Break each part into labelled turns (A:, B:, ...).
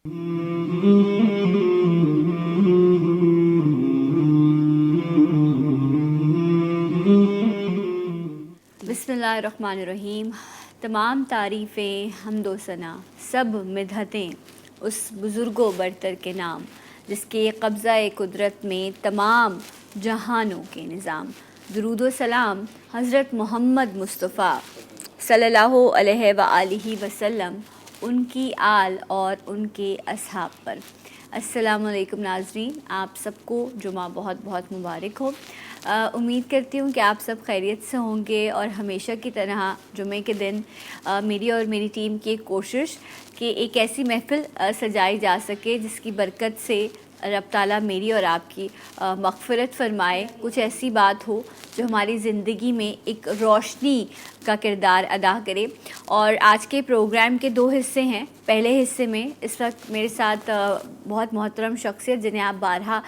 A: बिस्मिल्लाहिर्रहमानिर्रहीम। तमाम तारीफ़ें हम्द व सना सब मिदहतें उस बुज़ुर्गो बरतर के नाम, जिसके कब्ज़ा कुदरत में तमाम जहानों के निज़ाम। दुरूद व सलाम हज़रत मोहम्मद मुस्तफ़ा सल्लल्लाहु अलैहि व आलिहि वसल्लम, उनकी आल और उनके असहाब पर। अस्सलामु अलैकुम नाज़रीन, आप सबको जुमा बहुत बहुत मुबारक हो। उम्मीद करती हूँ कि आप सब खैरियत से होंगे और हमेशा की तरह जुमे के दिन मेरी और मेरी टीम की एक कोशिश कि एक ऐसी महफ़िल सजाई जा सके जिसकी बरकत से रब ताला मेरी और आपकी मग़फ़िरत फ़रमाए। कुछ ऐसी बात हो जो हमारी ज़िंदगी में एक रोशनी का किरदार अदा करे। और आज के प्रोग्राम के दो हिस्से हैं। पहले हिस्से में इस वक्त मेरे साथ बहुत मोहतरम शख्सियत, जिन्हें आप बारहा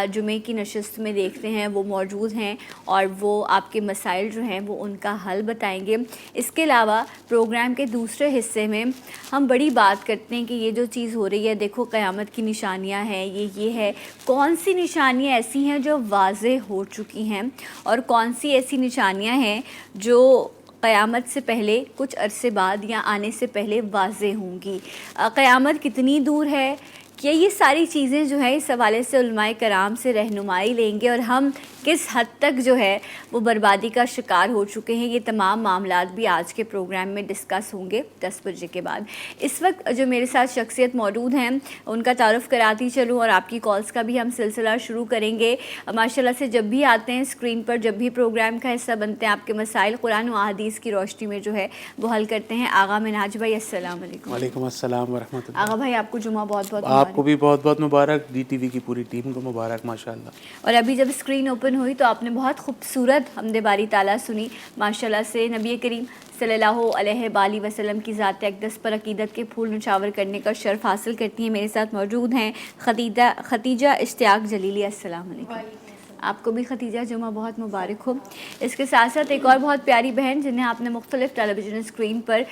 A: जुमे की नशिस्त में देखते हैं, वो मौजूद हैं और वो आपके मसाइल जो हैं वो उनका हल बताएंगे। इसके अलावा प्रोग्राम के दूसरे हिस्से में हम बड़ी बात करते हैं कि ये जो चीज़ हो रही है, देखो क़यामत की निशानियां हैं, ये है, कौन सी निशानियां ऐसी हैं जो वाज़ेह हो चुकी हैं और कौन सी ऐसी निशानियां हैं जो क़यामत से पहले कुछ अरसे बाद या आने से पहले वाज़ेह होंगी। क़यामत कितनी दूर है, कि ये सारी चीज़ें जो है इस हवाले से उलमाए कराम से रहनुमाई लेंगे और हम किस हद तक जो है वो बर्बादी का शिकार हो चुके हैं, ये तमाम मामलात भी आज के प्रोग्राम में डिस्कस होंगे 10 बजे के बाद। इस वक्त जो मेरे साथ शख्सियत मौजूद हैं उनका तारुफ़ कराती चलूँ और आपकी कॉल्स का भी हम सिलसिला शुरू करेंगे। माशाल्लाह से जब भी आते हैं स्क्रीन पर, जब भी प्रोग्राम का हिस्सा बनते हैं, आपके मसाइल कुरान व अहादीस की रोशनी में जो है वो हल करते हैं। आगा मिनहाज भाई, अस्सलाम वालेकुम।
B: वालेकुम अस्सलाम व रहमतुल्लाह।
A: आगा भाई, आपको जुमा बहुत बहुत
B: आपको भी बहुत बहुत मुबारक, DTV की पूरी टीम को मुबारक माशाल्लाह।
A: और अभी जब स्क्रीन ओपन हुई तो आपने बहुत खूबसूरत हमदे बारी ताला सुनी माशाल्लाह से। नबी करीम सल्लल्लाहु अलैहि वसल्लम की ज़ात अक़दस पर अक़ीदत के फूल निछावर करने का शर्फ़ हासिल करती हैं। मेरे साथ मौजूद हैं खतीजा इश्तियाक जलीली। अस्सलाम वालेकुम। आपको भी खतीजा जुमा बहुत मुबारक हो। इसके साथ साथ एक और बहुत प्यारी बहन जिन्हें आपने मुख्तलिफ़ टेलीविज़न स्क्रीन पर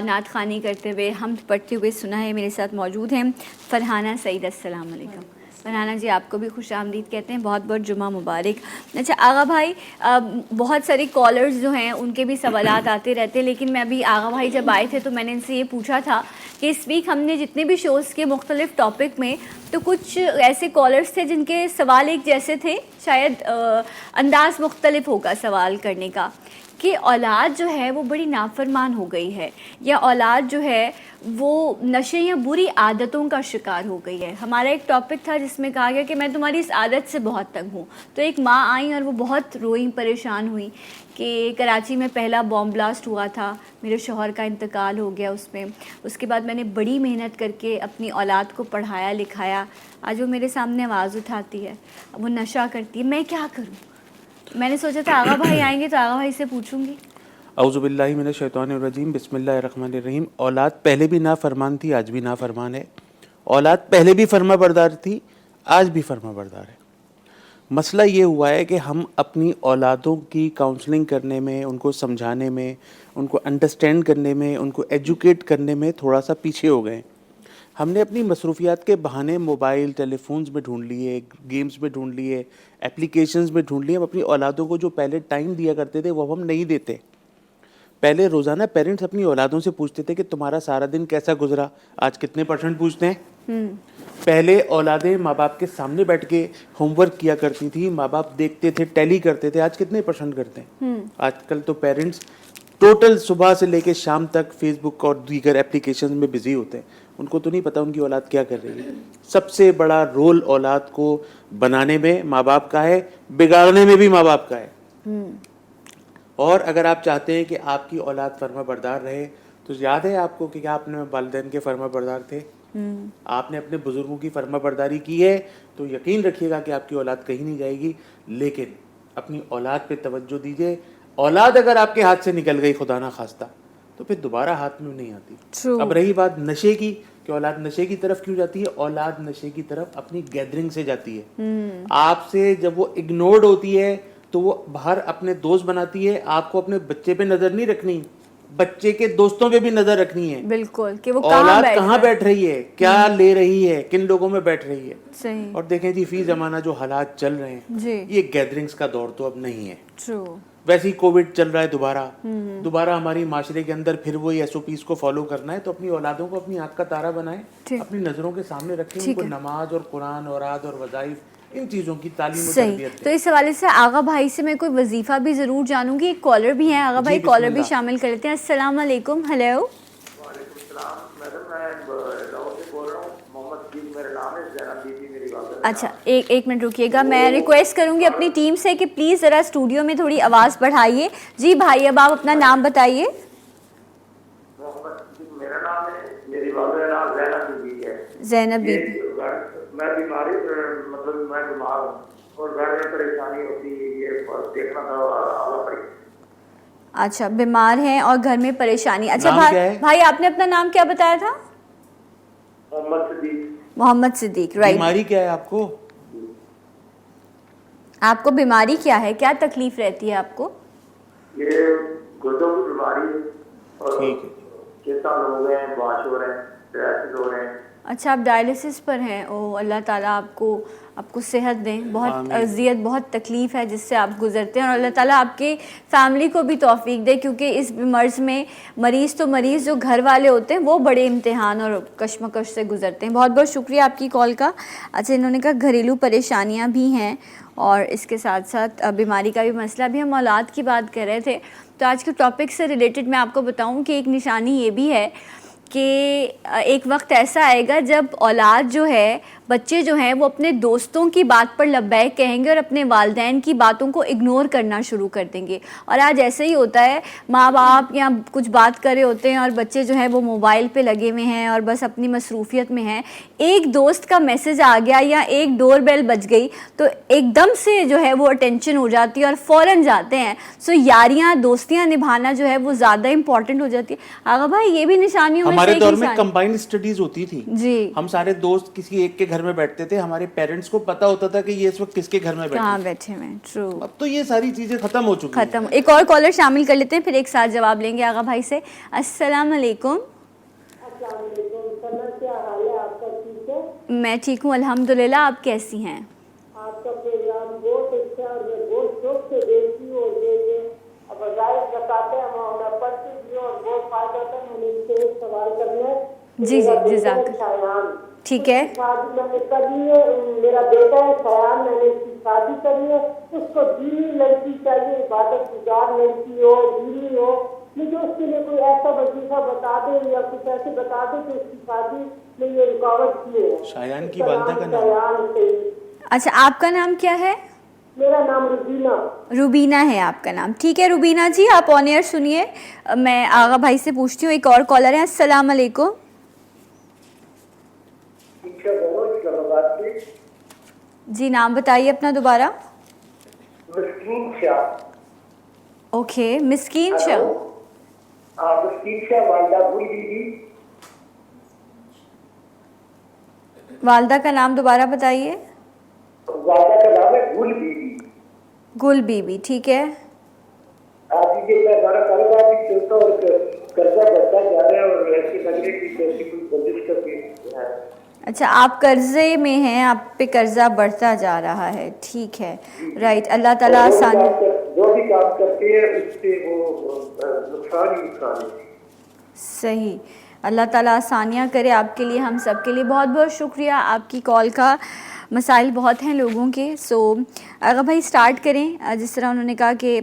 A: नात ख़ानी करते हुए, हमद पढ़ते हुए सुना है, मेरे साथ मौजूद हैं फ़रहाना सईद। अस्सलाम वालेकुम। फरहाना जी, आपको भी खुश आमदीद कहते हैं, बहुत बहुत जुमा मुबारक। अच्छा आगा भाई, बहुत सारे कॉलर्स जो हैं उनके भी सवालात आते रहते हैं, लेकिन मैं अभी आगा भाई जब आए थे तो मैंने इनसे ये पूछा था कि इस वीक हमने जितने भी शोज़ के मुख्तलिफ़ टॉपिक में, तो कुछ ऐसे कॉलर्स थे जिनके सवाल एक जैसे थे, शायद अंदाज़ मुख्तलिफ होगा सवाल करने का, कि औलाद जो है वो बड़ी नाफरमान हो गई है, या औलाद जो है वो नशे या बुरी आदतों का शिकार हो गई है। हमारा एक टॉपिक था जिसमें कहा गया कि मैं तुम्हारी इस आदत से बहुत तंग हूँ। तो एक माँ आई और वो बहुत रोई, परेशान हुई कि कराची में पहला बॉम्ब ब्लास्ट हुआ था, मेरे शौहर का इंतकाल हो गया उसमें, उसके बाद मैंने बड़ी मेहनत करके अपनी औलाद को पढ़ाया लिखाया, आज वो मेरे सामने आवाज़ उठाती है, वो नशा करती है, मैं क्या करूँ। मैंने सोचा था आगा भाई आएंगे तो आगा भाई से पूछूंगी।
B: औज़ुबिल्लाहि मिनश शैतानिर रजीम, बिस्मिल्लाहिर्रहमानिर रहीम। औलाद पहले भी नाफरमान थी, आज भी नाफरमान है। औलाद पहले भी फर्माबरदार थी, आज भी फर्माबरदार है। मसला ये हुआ है कि हम अपनी औलादों की काउंसलिंग करने में, उनको समझाने में, उनको अंडरस्टैंड करने में, उनको एजुकेट करने में थोड़ा सा पीछे हो गए। हमने अपनी मसरूफियात के बहाने मोबाइल, टेलीफोन्स में ढूंढ लिए, गेम्स में ढूंढ लिए, एप्लीकेशंस में ढूंढ लिए। हम अपनी औलादों को जो पहले टाइम दिया करते थे वो हम नहीं देते। पहले रोज़ाना पेरेंट्स अपनी औलादों से पूछते थे कि तुम्हारा सारा दिन कैसा गुजरा, आज कितने % पूछते हैं। पहले औलादें माँ बाप के सामने बैठ के होमवर्क किया करती थी, माँ बाप देखते थे, टैली करते थे, आज कितने % करते हैं। आजकल तो पेरेंट्स टोटल सुबह से लेके शाम तक फेसबुक और दीगर एप्लीकेशन में बिजी होते हैं। उनको तो नहीं पता उनकी औलाद क्या कर रही है। सबसे बड़ा रोल औलाद को बनाने में माँ बाप का है, बिगाड़ने में भी माँ बाप का है। और अगर आप चाहते हैं कि आपकी औलाद फर्मा बरदार रहे, तो याद है आपको कि आपने वालिदैन के फर्मा बरदार थे, आपने अपने बुजुर्गों की फर्मा बरदारी की है, तो यकीन रखिएगा कि आपकी औलाद कहीं नहीं जाएगी। लेकिन अपनी औलाद पे तवज्जो दीजिए। औलाद अगर आपके हाथ से निकल गई खुदा ना खास्ता, तो फिर दोबारा हाथ में नहीं आती। अब रही बात नशे की, कि औलाद नशे की तरफ क्यों जाती है। औलाद नशे की तरफ अपनी गैदरिंग से जाती है। आपसे जब वो इग्नोर्ड होती है तो वो बाहर अपने दोस्त बनाती है। आपको अपने बच्चे पे नजर नहीं रखनी, بچے کے دوستوں پہ بھی نظر رکھنی ہے,
A: بالکل, کہ وہ
B: اولاد کہاں بیٹھ رہی ہے, کیا لے رہی ہے, کن لوگوں میں بیٹھ رہی ہے.
A: صحیح.
B: اور دیکھیں جی فی زمانہ جو حالات چل رہے ہیں,
A: جی
B: یہ گیدرنگز کا دور تو اب نہیں ہے.
A: ٹرو.
B: ویسے ہی کووڈ چل رہا ہے دوبارہ ہماری معاشرے کے اندر پھر وہی ایس او پیز کو فالو کرنا ہے, تو اپنی اولادوں کو اپنی آنکھ کا تارہ بنائیں, اپنی نظروں کے سامنے رکھیں, ان کو نماز اور قرآن اوراد اور وظائف ان چیزوں کی تعلیم و تربیت دیں.
A: تو اس حوالے سے آغا بھائی سے میں کوئی وظیفہ بھی ضرور جانوں گی. ایک کالر بھی ہیں, آغا بھائی کالر بھی شامل کر لیتے ہیں. السلام علیکم. ہیلو.
C: وعلیکم السلام میڈم, میں لاہور سے بول رہا ہوں. محمد جی میرا نام ہے, زینب بی بی میری والدہ.
A: اچھا ایک منٹ رکیے گا, میں ریکویسٹ کروں گی اپنی ٹیم سے کہ پلیز ذرا اسٹوڈیو میں تھوڑی آواز بڑھائیے. جی بھائی اب آپ اپنا نام بتائیے.
C: محمد جی میرا نام ہے, میری والدہ کا نام زینب بی بی ہے.
A: زینب بی بی.
C: میں بیماری مطلب میں بیمار ہوں اور گھر میں پریشانی ہوتی ہے, یہ دیکھنا تھا.
A: اچھا بیمار ہیں اور گھر میں پریشانی. اچھا
B: نام کیا ہے؟
A: بھائی آپ نے اپنا نام کیا بتایا تھا؟
C: محمد صدیق.
A: محمد صدیق. رائٹ.
B: بیماری کیا ہے آپ کو؟
A: آپ کو بیماری کیا ہے, کیا تکلیف رہتی ہے آپ کو؟
C: یہ گردوں کی بیماری ہے اور
B: ٹھیک ہے.
C: کیسا لوگ ہیں, باش ہو رہے ہیں, ڈائلسس ہو رہے ہیں.
A: اچھا آپ ڈائلسس پر ہیں. او اللہ تعالیٰ آپ کو صحت دیں. بہت اذیت بہت تکلیف ہے جس سے آپ گزرتے ہیں, اور اللہ تعالیٰ آپ کے فیملی کو بھی توفیق دے, کیونکہ اس مرض میں مریض جو گھر والے ہوتے ہیں وہ بڑے امتحان اور کشمکش سے گزرتے ہیں. بہت بہت شکریہ آپ کی کال کا. اچھا انہوں نے کہا گھریلو پریشانیاں بھی ہیں اور اس کے ساتھ ساتھ بیماری کا بھی مسئلہ بھی. ہم اولاد کی بات کر رہے تھے, تو آج کے ٹاپک سے ریلیٹڈ میں آپ کو بتاؤں کہ ایک نشانی یہ بھی ہے کہ ایک وقت ایسا آئے گا جب اولاد جو ہے, بچے جو ہیں وہ اپنے دوستوں کی بات پر لبیک کہیں گے اور اپنے والدین کی باتوں کو اگنور کرنا شروع کر دیں گے. اور آج ایسے ہی ہوتا ہے, ماں باپ یا کچھ بات کر رہے ہوتے ہیں اور بچے جو ہیں وہ موبائل پہ لگے ہوئے ہیں اور بس اپنی مصروفیت میں ہیں. ایک دوست کا میسج آ گیا یا ایک ڈور بیل بج گئی تو ایک دم سے جو ہے وہ اٹینشن ہو جاتی ہے اور فوراً جاتے ہیں. سو یاریاں دوستیاں نبھانا جو ہے وہ زیادہ امپورٹنٹ ہو جاتی ہے. آغا بھائی یہ بھی نشانیوں میں
B: ہمارے دور میں کمبائنڈ اسٹڈیز ہوتی تھی.
A: جی
B: ہم سارے دوست کسی ایک کے گھر میں بیٹھتے تھے, ہمارے پیرنٹس کو پتا ہوتا تھا کہ یہ اس وقت کس کے گھر میں
A: کہاں بیٹھے ہوئے. ٹرو.
B: اب تو یہ ساری چیزیں ختم ہو چکی ہیں.
A: ایک اور کالر شامل کر لیتے ہیں, پھر ایک ساتھ جواب لیں گے آغا بھائی سے. السلام علیکم.
D: السلام علیکم. کیا حال ہے آپ کا؟ ٹھیک ہے.
A: میں ٹھیک ہوں الحمدللہ, آپ کیسی ہیں؟
D: آپ کا پروگرام بہت اچھا اور میں بہت شوق سے دیکھتی ہوں, اور یہ بظاہر بتاتے ہیں میں پڑھتی بھی ہوں اور بہت فائدہ ہوتا ہے. میں نے ان سے ایک سوال کرنا ہے.
A: جی جزاک. ٹھیک ہے.
D: شادی میں نے کری ہے, میرا بیٹا ہے سیان, میں نے اس کی شادی کری ہے. اس کو دینی لڑکی چاہیے, عبادت گزار لڑکی ہو, دینی ہو. مجھے اس کے لیے کوئی ایسا وظیفہ بتا دے یا کچھ ایسے بتا دے کہ اس کی شادی میں یہ رکاوٹ کیے.
B: شایان کی والدہ کا نام؟
A: اچھا آپ کا نام کیا ہے؟
D: میرا نام روبینہ.
A: روبینہ ہے آپ کا نام. ٹھیک ہے روبینہ جی, آپ آن ایئر سنیے. میں آغا بھائی سے پوچھتی ہوں. ایک اور کالر ہیں. السلام علیکم. جی نام بتائیے اپنا دوبارہ.
D: مسکین شاہ.
A: اوکے مسکین شاہ.
D: مسکین شاہ والدہ گل بی بی.
A: والدہ کا نام دوبارہ بتائیے.
D: والدہ کا نام ہے گل بی بی.
A: گل بی بی. ٹھیک ہے.
D: آپ یہ ہمارا کاروبار بھی چلتا اور قرضہ بڑھتا جا رہا ہے اور ایسی لگنے کی جیسی کوئی بندش کا بھی ہے.
A: اچھا آپ قرضے میں ہیں, آپ پہ قرضہ بڑھتا جا رہا ہے. ٹھیک ہے. رائٹ. اللہ تعالیٰ آسانی.
D: جو بھی کام کرتے ہیں اس سے وہ نقصان ہی نقصان ہے.
A: صحیح. اللہ تعالیٰ آسانیاں کرے آپ کے لیے, ہم سب کے لیے. بہت بہت شکریہ آپ کی کال کا. مسائل بہت ہیں لوگوں کے. سو اگر بھائی سٹارٹ کریں. جس طرح انہوں نے کہا کہ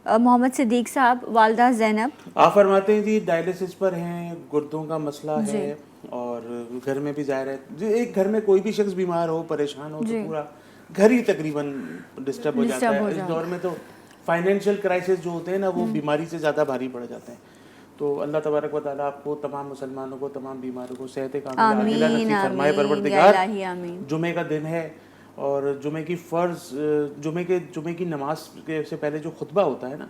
A: محمد صدیق صاحب, والدہ زینب
B: آپ فرماتے ہیں جی ڈائلسس پر ہیں, گردوں کا مسئلہ ہے اور گھر میں بھی ظاہر ہے ایک گھر میں کوئی بھی شخص بیمار ہو, پریشان ہو, تو پورا گھر ہی تقریباً ڈسٹرب ہو جاتا ہے. اس دور میں تو فائنینشیل کرائسس جو ہوتے ہیں نا, وہ بیماری سے زیادہ بھاری پڑ جاتے ہیں. تو اللہ تبارک و تعالیٰ آپ کو, تمام مسلمانوں کو, تمام بیماروں کو صحت کاملہ عاجلہ نصیب فرمائے پروردگار. جمعے کا دن ہے اور جمعے کی فرض, جمعے کی نماز سے پہلے جو خطبہ ہوتا ہے نا,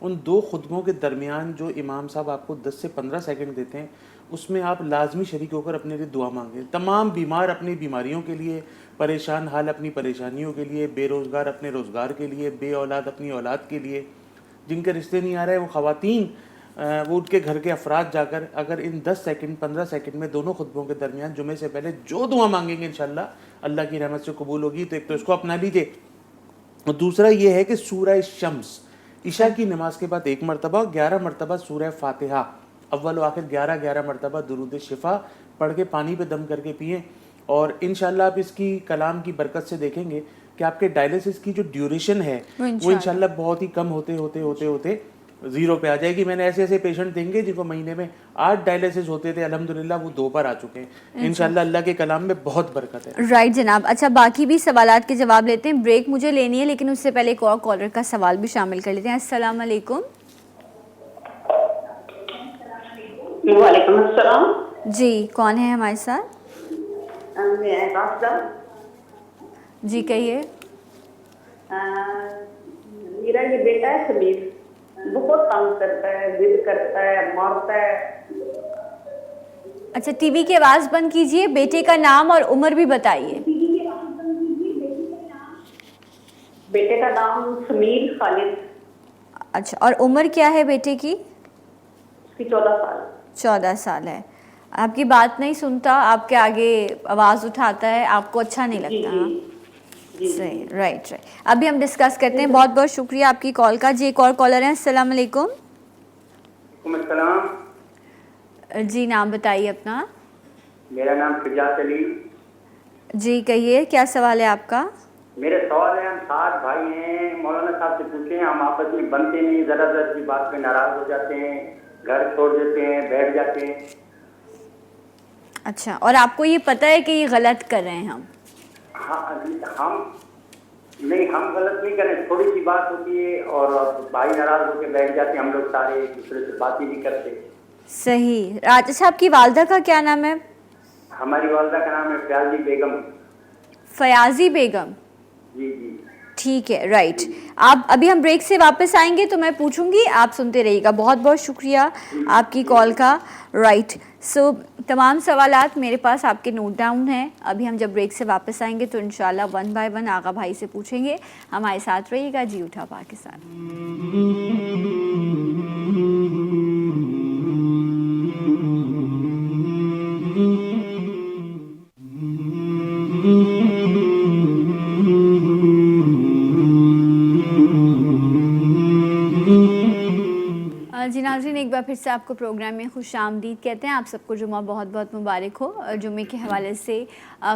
B: ان دو خطبوں کے درمیان جو امام صاحب آپ کو 10 سے 15 سیکنڈ دیتے ہیں, اس میں آپ لازمی شریک ہو کر اپنے لیے دعا مانگیں. تمام بیمار اپنی بیماریوں کے لیے, پریشان حال اپنی پریشانیوں کے لیے, بے روزگار اپنے روزگار کے لیے, بے اولاد اپنی اولاد کے لیے, جن کے رشتے نہیں آ رہے وہ خواتین وہ ان کے گھر کے افراد جا کر اگر ان 10 سیکنڈ 15 سیکنڈ میں دونوں خطبوں کے درمیان جمعے سے پہلے جو دعا مانگیں گے انشاءاللہ اللہ کی رحمت سے قبول ہوگی. تو ایک تو اس کو اپنا لیجیے, اور دوسرا یہ ہے کہ سورہ شمس عشاء کی نماز کے بعد 1 مرتبہ 11 مرتبہ سورہ فاتحہ اول و آخر 11 مرتبہ درود شفا پڑھ کے پانی پہ دم کر کے پئیں, اور انشاءاللہ آپ اس کی کلام کی برکت سے دیکھیں گے کہ آپ کے ڈائلیسس کی جو ڈیوریشن ہے وہ انشاءاللہ بہت ہی کم ہوتے ہوتے ہوتے ہوتے زیرو پہ آ جائے گی. میں نے ایسے ایسے پیشنٹ دیں گے جن کو مہینے میں 8 ڈائلیسس ہوتے تھے, الحمدللہ وہ 2 پر آ چکے ہیں. انشاءاللہ اللہ کے کلام میں بہت برکت ہے.
A: رائٹ جناب. اچھا باقی بھی سوالات کے جواب لیتے ہیں, بریک مجھے لینی ہے لیکن اس سے پہلے ایک اور کالر کا سوال بھی شامل کر لیتے ہیں. السلام علیکم.
E: وعلیکم السلام.
A: جی کون ہے ہمارے ساتھ؟ جی کہیے.
E: میرا یہ بیٹا ہے سمیر, بہت تنگ کرتا ہے, ضد کرتا ہے, مارتا ہے.
A: اچھا ٹی وی کی آواز بند کیجئے, بیٹے کا نام اور عمر بھی بتائیے.
E: بیٹے کا نام سمیر خالد.
A: اچھا, اور عمر کیا ہے بیٹے کی؟
E: اس کی 14 سال.
A: 14 سال ہے. آپ کی بات نہیں سنتا, آپ کے آگے آواز اٹھاتا ہے, آپ کو اچھا نہیں لگتا. صحیح, رائٹ. ابھی ہم ڈسکس کرتے ہیں. بہت بہت شکریہ آپ کی کال کا. جی ایک اور کالر ہیں. السلام علیکم.
F: وعلیکم السلام.
A: جی نام بتائیے اپنا.
F: میرا نام فجاس علی.
A: جی کہیے کیا سوال ہے آپ کا؟
F: میرے سوال ہے, ہم 7 بھائی ہیں, مولانا صاحب سے پوچھیں, ہم آپس میں بنتے نہیں, ذرا ذرا سی بات پہ ناراض ہو جاتے ہیں, گھر چھوڑ دیتے ہیں, بیٹھ جاتے ہیں.
A: اچھا, اور آپ کو یہ پتہ ہے کہ یہ غلط کر رہے ہیں ہم؟
F: ہاں ہم غلط نہیں کریں, تھوڑی سی بات ہوتی ہے اور بھائی ناراض ہو کے بیٹھ جاتے ہیں, ہم لوگ سارے ایک دوسرے سے بات ہی نہیں کرتے.
A: صحیح. راجہ صاحب کی والدہ کا کیا نام ہے؟
F: ہماری والدہ کا نام ہے فیاضی بیگم.
A: فیاضی بیگم.
F: جی جی
A: ٹھیک ہے, رائٹ. آپ ابھی ہم بریک سے واپس آئیں گے تو میں پوچھوں گی, آپ سنتے رہیے گا. بہت بہت شکریہ آپ کی کال کا. رائٹ, سو تمام سوالات میرے پاس آپ کے نوٹ ڈاؤن ہیں. ابھی ہم جب بریک سے واپس آئیں گے تو انشاءاللہ 1 بائی 1 آغا بھائی سے پوچھیں گے. ہمارے ساتھ رہیے گا. جی اٹھا پاکستان. جی ناظرین, ایک بار پھر سے آپ کو پروگرام میں خوش آمدید کہتے ہیں. آپ سب کو جمعہ بہت بہت مبارک ہو. جمعے کے حوالے سے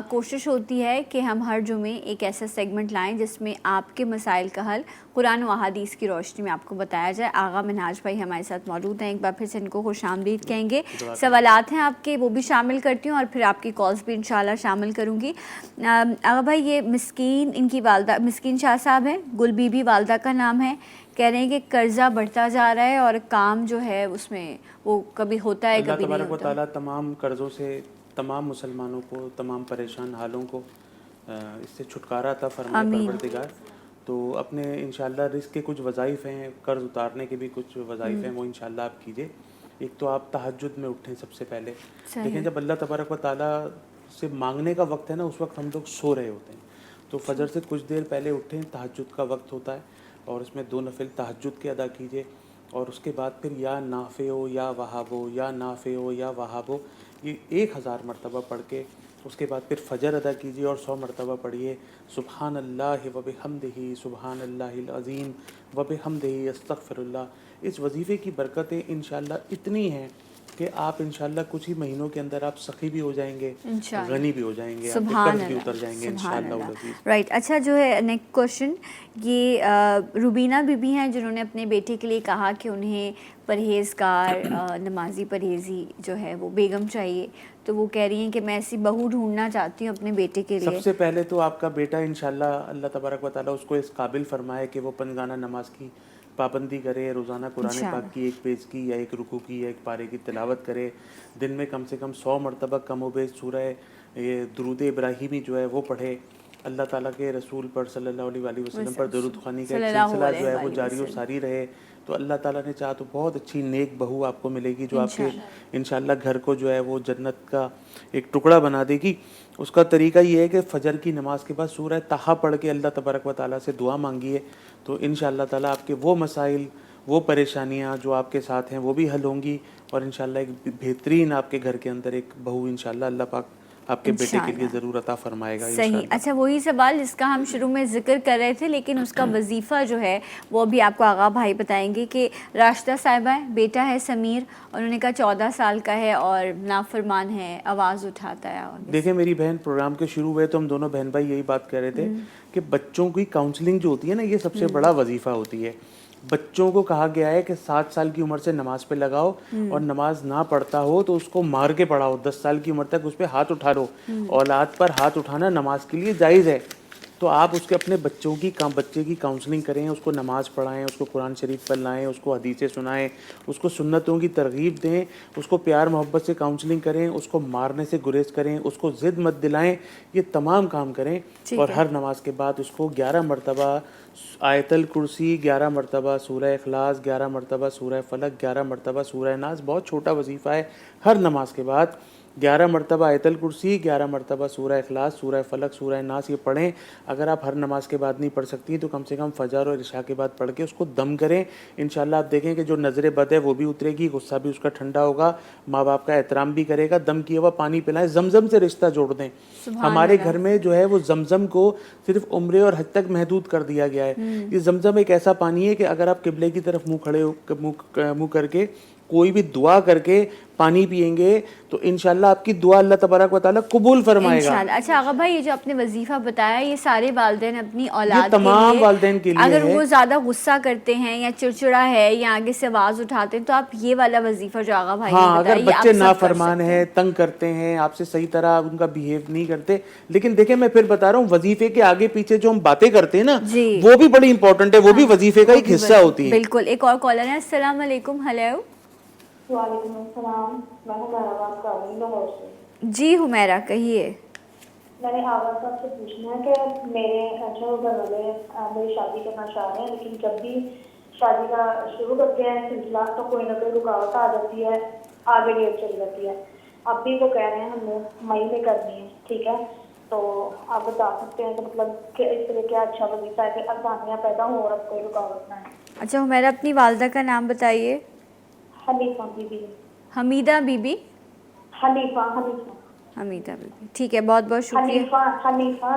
A: کوشش ہوتی ہے کہ ہم ہر جمعے ایک ایسا سیگمنٹ لائیں جس میں آپ کے مسائل کا حل قرآن و احادیث کی روشنی میں آپ کو بتایا جائے. آغا منہاج بھائی ہمارے ساتھ موجود ہیں, ایک بار پھر سے ان کو خوش آمدید کہیں گے. سوالات ہیں آپ کے, وہ بھی شامل کرتی ہوں اور پھر آپ کی کالز بھی انشاءاللہ شامل کروں گی. آغا بھائی, یہ مسکین, ان کی والدہ مسکین شاہ صاحب ہیں, گل بی بی والدہ کا نام ہے, کہہ رہے ہیں کہ قرضہ بڑھتا جا رہا ہے اور کام جو ہے اس میں وہ کبھی ہوتا ہے کبھی نہیں ہوتا.
B: اللہ تبارک و تعالیٰ تمام قرضوں سے تمام مسلمانوں کو, تمام پریشان حالوں کو اس سے چھٹکارا عطا فرمائے پروردگار. تو اپنے انشاءاللہ رزق کے کچھ وظائف ہیں, قرض اتارنے کے بھی کچھ وظائف ہیں, وہ انشاءاللہ آپ کیجئے. ایک تو آپ تہجد میں اٹھیں سب سے پہلے. لیکن جب اللہ تبارک و تعالیٰ سے مانگنے کا وقت ہے نا, اس وقت ہم لوگ سو رہے ہوتے ہیں. تو فجر سے کچھ دیر پہلے اٹھیں, تہجد کا وقت ہوتا ہے, اور اس میں 2 نفل تہجد کے ادا کیجئے. اور اس کے بعد پھر یا نافع ہو یا وہاب ہو, یا نافع ہو یا وہاب ہو, یہ 1000 مرتبہ پڑھ کے اس کے بعد پھر فجر ادا کیجیے اور 100 مرتبہ پڑھیے سبحان اللہ و بحمدہ, سبحان اللہ العظیم و بحمدہ, استغفر اللہ. اس وظیفے کی برکتیں انشاءاللہ اتنی ہیں کہ آپ انشاءاللہ کچھ ہی مہینوں کے اندر آپ سخی بھی ہو جائیں گے, غنی بھی ہو جائیں گے, آپ کے قرض بھی اتر جائیں گے انشاءاللہ.
A: رائٹ. اچھا, جو ہے نیکسٹ کوشچن, یہ روبینہ بی بی ہیں جنہوں نے اپنے بیٹے کے لیے کہا کہ انہیں پرہیزگار, نمازی پرہیزی جو ہے وہ بیگم چاہیے. تو وہ کہہ رہی ہیں کہ میں ایسی بہو ڈھونڈنا چاہتی ہوں اپنے بیٹے کے لیے.
B: سب سے پہلے تو آپ کا بیٹا انشاءاللہ اللہ تبارک و تعالیٰ اس کو اس قابل فرمائے کہ وہ پنجگانہ نماز کی پابندی کرے, روزانہ قرآن پاک کی 1 پیج کی یا 1 رکوع کی یا 1 پارے کی تلاوت کرے, دن میں کم سے کم 100 مرتبہ کم و بیش سورہ یہ درود ابراہیمی جو ہے وہ پڑھے. اللہ تعالیٰ کے رسول پر صلی اللہ علیہ وسلم پر درود خوانی کا ایک سلسلہ جو ہے وہ جاری و ساری رہے. تو اللہ تعالیٰ نے چاہا تو بہت اچھی نیک بہو آپ کو ملے گی جو آپ کے انشاءاللہ گھر کو جو ہے وہ جنت کا ایک ٹکڑا بنا دے گی. اس کا طریقہ یہ ہے کہ فجر کی نماز کے بعد سورہ طٰہٰ پڑھ کے اللہ تبارک و تعالیٰ سے دعا مانگیے, تو انشاءاللہ تعالیٰ آپ کے وہ مسائل وہ परेशानियां जो आपके साथ हैं वो भी हल होंगी और इंशाल्लाह एक बेहतरीन आपके घर के अंदर एक बहू इंशाल्लाह अल्लाह पाक आपके बेटे के लिए ज़रूर अता फरमाएगा
A: सही।
B: इंशाल्लाह।
A: अच्छा, वही सवाल जिसका हम शुरू में जिक्र कर रहे थे, लेकिन उसका वजीफ़ा जो है वो भी आपको आगा भाई बताएंगे कि राशिदा साहिबा है, बेटा है समीर, उन्होंने कहा 14 साल का है और नाफरमान है, आवाज़ उठाता है। और
B: देखिए मेरी बहन, प्रोग्राम के शुरू हुए तो हम दोनों बहन भाई यही बात कर रहे थे कि बच्चों की काउंसलिंग जो होती है ना, ये सबसे बड़ा वजीफ़ा होती है। बच्चों को कहा गया है कि 7 साल की उम्र से नमाज पे लगाओ और नमाज ना पढ़ता हो तो उसको मार के पढ़ाओ, 10 साल की उम्र तक उस पर हाथ उठा लो। औलाद पर हाथ उठाना नमाज के लिए जायज़ है, तो आप उसके अपने बच्चे की काउंसलिंग करें, उसको नमाज पढ़ाएं, उसको कुरान शरीफ पर लाएं, उसको हदीसें सुनाएं, उसको सुन्नतों की तरगीब दें, उसको प्यार मोहब्बत से काउंसलिंग करें, उसको मारने से गुरेज करें, उसको ज़िद मत दिलाएं, ये तमाम काम करें। और हर नमाज के बाद उसको 11 मरतबा आयतल कुर्सी, 11 मरतबा सूरह इखलास, 11 मरतबा सूरह फलक, 11 मरतबा सूरह नास, बहुत छोटा वजीफ़ा है। हर नमाज के बाद 11 मरतबा आयतल कुर्सी, 11 मरतबा सूरह इखलास, सूरह फलक, सूरह नास ये पढ़ें। अगर आप हर नमाज के बाद नहीं पढ़ सकती तो कम से कम फजर और इशा के बाद पढ़ के उसको दम करें। इंशाल्लाह आप देखें कि जो नज़र बद है वो भी उतरेगी, गुस्सा भी उसका ठंडा होगा, माँ बाप का एहतराम भी करेगा। दम किया हुआ पानी पिलाएं, जमजम से रिश्ता जोड़ दें। हमारे घर में जो है वो जमजम को सिर्फ उम्रे और हज तक महदूद कर दिया गया है। ये जमजम एक ऐसा पानी है कि अगर आप किबले की तरफ मुँह करके कोई भी दुआ करके पानी पिएंगे तो इंशाल्लाह आपकी दुआ अल्लाह तबारक व तआला कबूल फरमाएगा
A: इंशाल्लाह। अच्छा आगा भाई, ये जो आपने वजीफ़ा बताया ये सारे वालिदैन अपनी औलाद
B: तमाम वालिदैन के लिए
A: अगर
B: है।
A: वो ज़्यादा गुस्सा करते हैं या चिड़चिड़ा है या आगे से आवाज़ उठाते हैं तो आप ये वाला वजीफ़ा जो आगा भाई
B: हाँ,
A: ने बताया,
B: अगर बच्चे नाफरमान हैं, तंग करते हैं, आपसे सही तरह उनका बिहेव नहीं करते, लेकिन देखें मैं फिर बता रहा हूँ वजीफे के आगे पीछे जो हम बातें करते हैं ना वो भी बड़ी इंपॉर्टेंट है, वो भी वजीफे का एक हिस्सा होती है।
A: बिल्कुल। एक और कॉलर है। अस्सलाम वालेकुम। हेलो।
G: वालेकुम अस्सलाम, मैं हुमैरा बात कर रही हूँ लाहौर से।
A: जी हुमैरा, कहिए।
G: मैंने आवाज़ साहब से पूछना है कि मेरे जो घर वाले मेरी शादी करना चाह रहे हैं, लेकिन जब भी शादी का शुरू करते हैं सिलसिला तो कोई ना कोई रुकावट आ जाती है, आगे डेट चल जाती है। अब भी वो कह रहे हैं हमने मई में करनी है, ठीक है, तो आप बता सकते हैं कि मतलब कि इस तरह क्या अच्छा वजीफा है कि आसानियाँ पैदा हों और अब कोई रुकावट ना है।
A: अच्छा हुमैरा, अपनी वालदा का नाम बताइए।
G: हनीफा बीबी।
A: हमीदा बीबी।
G: हनीफा
A: हमीदा बीबी, ठीक है, बहुत बहुत शुक्रिया।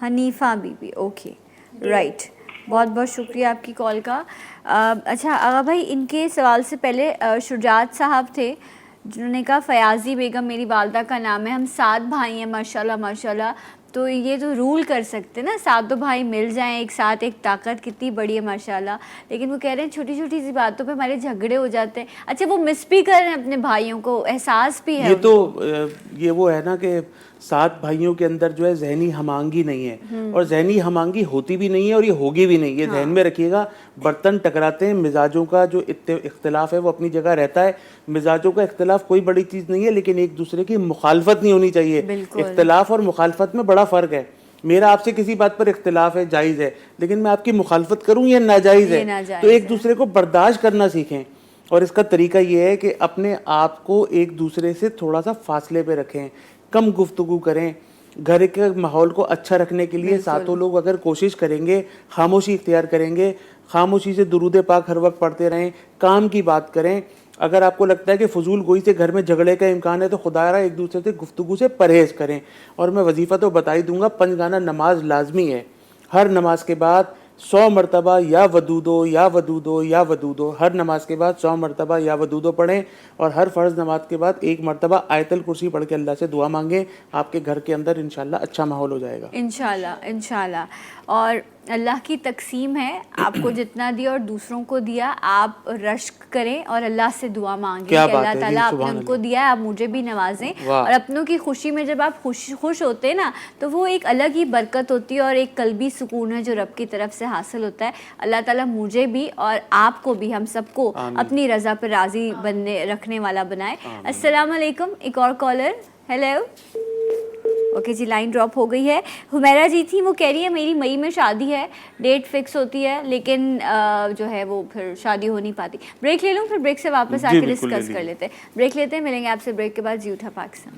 A: हनीफा बीबी, ओके, राइट। बहुत बहुत शुक्रिया आपकी कॉल का। अच्छा आगा भाई, इनके सवाल से पहले शुजात साहब थे जिन्होंने कहा फयाजी बेगम मेरी वालदा का नाम है, हम 7 भाई हैं माशाल्लाह माशाल्लाह, तो ये तो रूल कर सकते ना, 7 भाई मिल जाएं एक साथ, एक ताकत कितनी बड़ी है माशाल्लाह। लेकिन वो कह रहे हैं छोटी छोटी सी बातों पे हमारे झगड़े हो जाते हैं। अच्छा, वो मिस भी कर रहे हैं अपने भाइयों को, एहसास भी है
B: ये तो ये वो है ना कि 7 भाइयों के अंदर जो है जहनी हमांगी नहीं है, और जहनी हमांगी होती भी नहीं है और ये होगी भी नहीं, ये ध्यान में रखिएगा। बर्तन टकराते हैं, मिजाजों का जो इख्तिलाफ है वो अपनी जगह रहता है, मिजाजों का इख्तिलाफ कोई बड़ी चीज़ नहीं है, लेकिन एक दूसरे की मुखालफत नहीं होनी चाहिए। इख्तिलाफ और मुखालफत में बड़ा फ़र्क है। मेरा आपसे किसी बात पर इख्तिलाफ है, जायज़ है, लेकिन मैं आपकी मुखालफत करूँ ये नाजायज़ है, तो एक दूसरे को बर्दाश्त करना सीखें। और इसका तरीका ये है कि अपने आप को एक दूसरे से थोड़ा सा फासले पे रखें, कम गुफ्तगू करें। घर के माहौल को अच्छा रखने के लिए सातों लोग अगर कोशिश करेंगे, खामोशी इख्तियार करेंगे, खामोशी से दुरूद पाक हर वक्त पढ़ते रहें, काम की बात करें। अगर आपको लगता है कि फजूल गोई से घर में झगड़े का इम्कान है तो खुदारा एक दूसरे से गुफ्तगू से परहेज़ करें। और मैं वजीफ़ा तो बता ही दूंगा, 5 गाना नमाज लाजमी है। हर नमाज के बाद 100 मरतबा या वदूदो या वदूदो या वदूदो, हर नमाज के बाद 100 मरतबा या वदूदो पढ़ें। और हर फ़र्ज़ नमाज के बाद 1 मरतबा आयतल कुर्सी पढ़ के अल्लाह से दुआ मांगें। आपके घर के अंदर इंशाल्लाह अच्छा माहौल हो जाएगा, इंशाल्लाह
A: इंशाल्लाह। और अल्लाह की तकसीम है, आपको जितना दिया और दूसरों को दिया, आप रश्क करें और अल्लाह से दुआ मांगें कि अल्लाह ताला आपने उनको दिया है, आप मुझे भी नवाजें। और अपनों की खुशी में जब आप खुश होते हैं ना, तो वो एक अलग ही बरकत होती है और एक कल्बी सुकून है जो रब की तरफ से हासिल होता है। अल्लाह ताला मुझे भी और आपको भी, हम सबको अपनी रज़ा पर राज़ी बनने रखने वाला बनाए। अस्सलाम वालेकुम। एक और कॉलर। हेलो। ओके जी, लाइन ड्रॉप हो गई है। हुमैरा जी थी, वो कह रही है मेरी मई में शादी है, डेट फिक्स होती है, लेकिन जो है वो फिर शादी हो नहीं पाती। ब्रेक ले लूँ, फिर ब्रेक से वापस आके डिस्कस कर लेते हैं। ब्रेक लेते हैं, मिलेंगे आपसे ब्रेक के बाद। जी उठा पाकिस्तान।